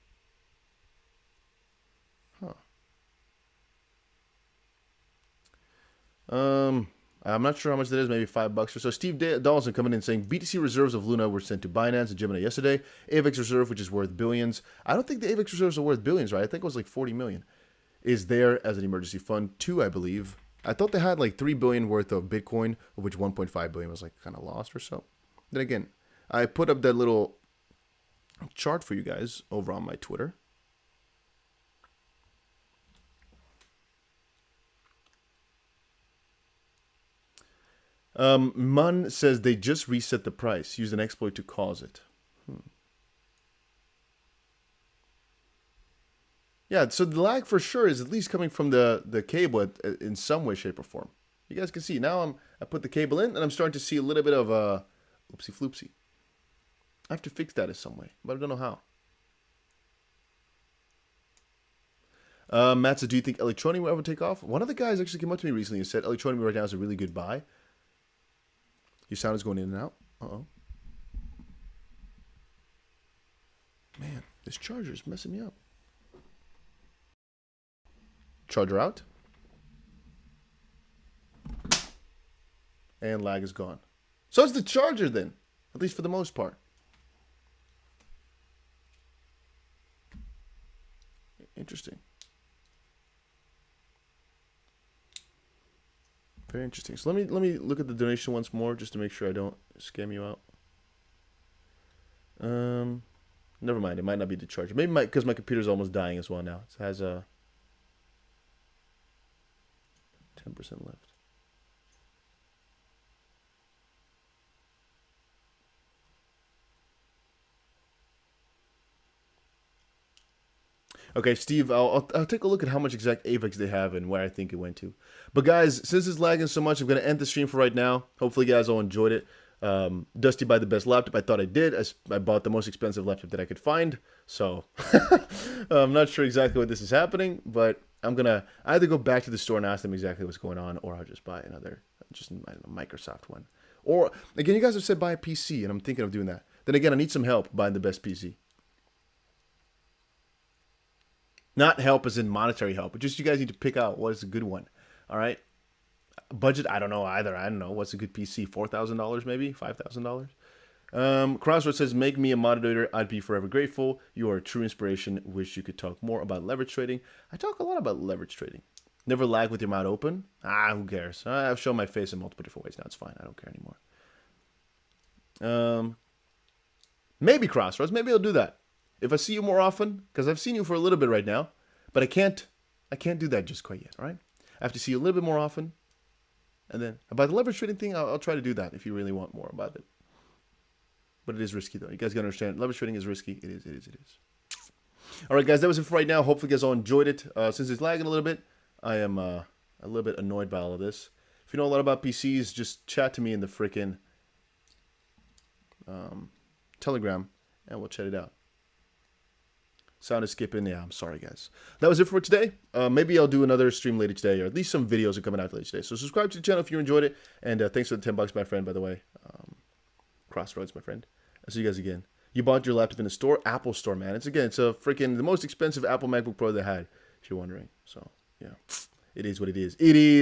I'm not sure how much that is, maybe $5 or so. Steve Dawson coming in saying BTC reserves of Luna were sent to Binance and Gemini yesterday. AVAX reserve, which is worth billions. I don't think the AVAX reserves are worth billions, right? I think it was like 40 million. Is there as an emergency fund too, I believe. I thought they had like 3 billion worth of Bitcoin, of which 1.5 billion was like kind of lost or so. Then again, I put up that little chart for you guys over on my Twitter. Mun says they just reset the price. Used an exploit to cause it. Yeah, so the lag for sure is at least coming from the cable in some way, shape, or form. You guys can see now I put the cable in and I'm starting to see a little bit of a oopsie floopsie. I have to fix that in some way, but I don't know how. Matt said, do you think Electronium will ever take off? One of the guys actually came up to me recently and said Electronium right now is a really good buy. Your sound is going in and out. Uh-oh. Man, this charger is messing me up. Charger out. And lag is gone. So it's the charger then, at least for the most part. Interesting. Very interesting. So let me look at the donation once more just to make sure I don't scam you out. Never mind. It might not be the charger. Maybe because my computer's almost dying as well now. It has a 10% left. Okay, Steve, I'll take a look at how much exact AVEX they have and where I think it went to. But guys, since it's lagging so much, I'm going to end the stream for right now. Hopefully, guys all enjoyed it. Dusty buy the best laptop. I thought I did. I bought the most expensive laptop that I could find. So I'm not sure exactly what this is happening, but I'm going to either go back to the store and ask them exactly what's going on, or I'll just buy another, just I don't know, Microsoft one. Or, again, you guys have said buy a PC, and I'm thinking of doing that. Then again, I need some help buying the best PC. Not help as in monetary help, but just you guys need to pick out what is a good one. All right. Budget, I don't know either. I don't know. What's a good PC? $4,000 maybe? $5,000? Crossroads says, make me a moderator. I'd be forever grateful. You are a true inspiration. Wish you could talk more about leverage trading. I talk a lot about leverage trading. Never lag with your mouth open. Who cares? I've shown my face in multiple different ways. Now it's fine. I don't care anymore. Maybe Crossroads. Maybe I'll do that. If I see you more often, because I've seen you for a little bit right now, but I can't do that just quite yet, all right? I have to see you a little bit more often, and then about the leverage trading thing, I'll try to do that if you really want more about it. But it is risky, though. You guys got to understand, leverage trading is risky. It is. All right, guys, that was it for right now. Hopefully you guys all enjoyed it. Since it's lagging a little bit, I am a little bit annoyed by all of this. If you know a lot about PCs, just chat to me in the freaking Telegram, and we'll chat it out. Sound is skipping. Yeah, I'm sorry, guys. That was it for today. Maybe I'll do another stream later today, or at least some videos are coming out later today. So subscribe to the channel if you enjoyed it. And thanks for the $10, my friend, by the way. Crossroads, my friend. I'll see you guys again. You bought your laptop in the store? Apple store, man. It's a freaking the most expensive Apple MacBook Pro they had, if you're wondering. So, yeah. It is what it is. It is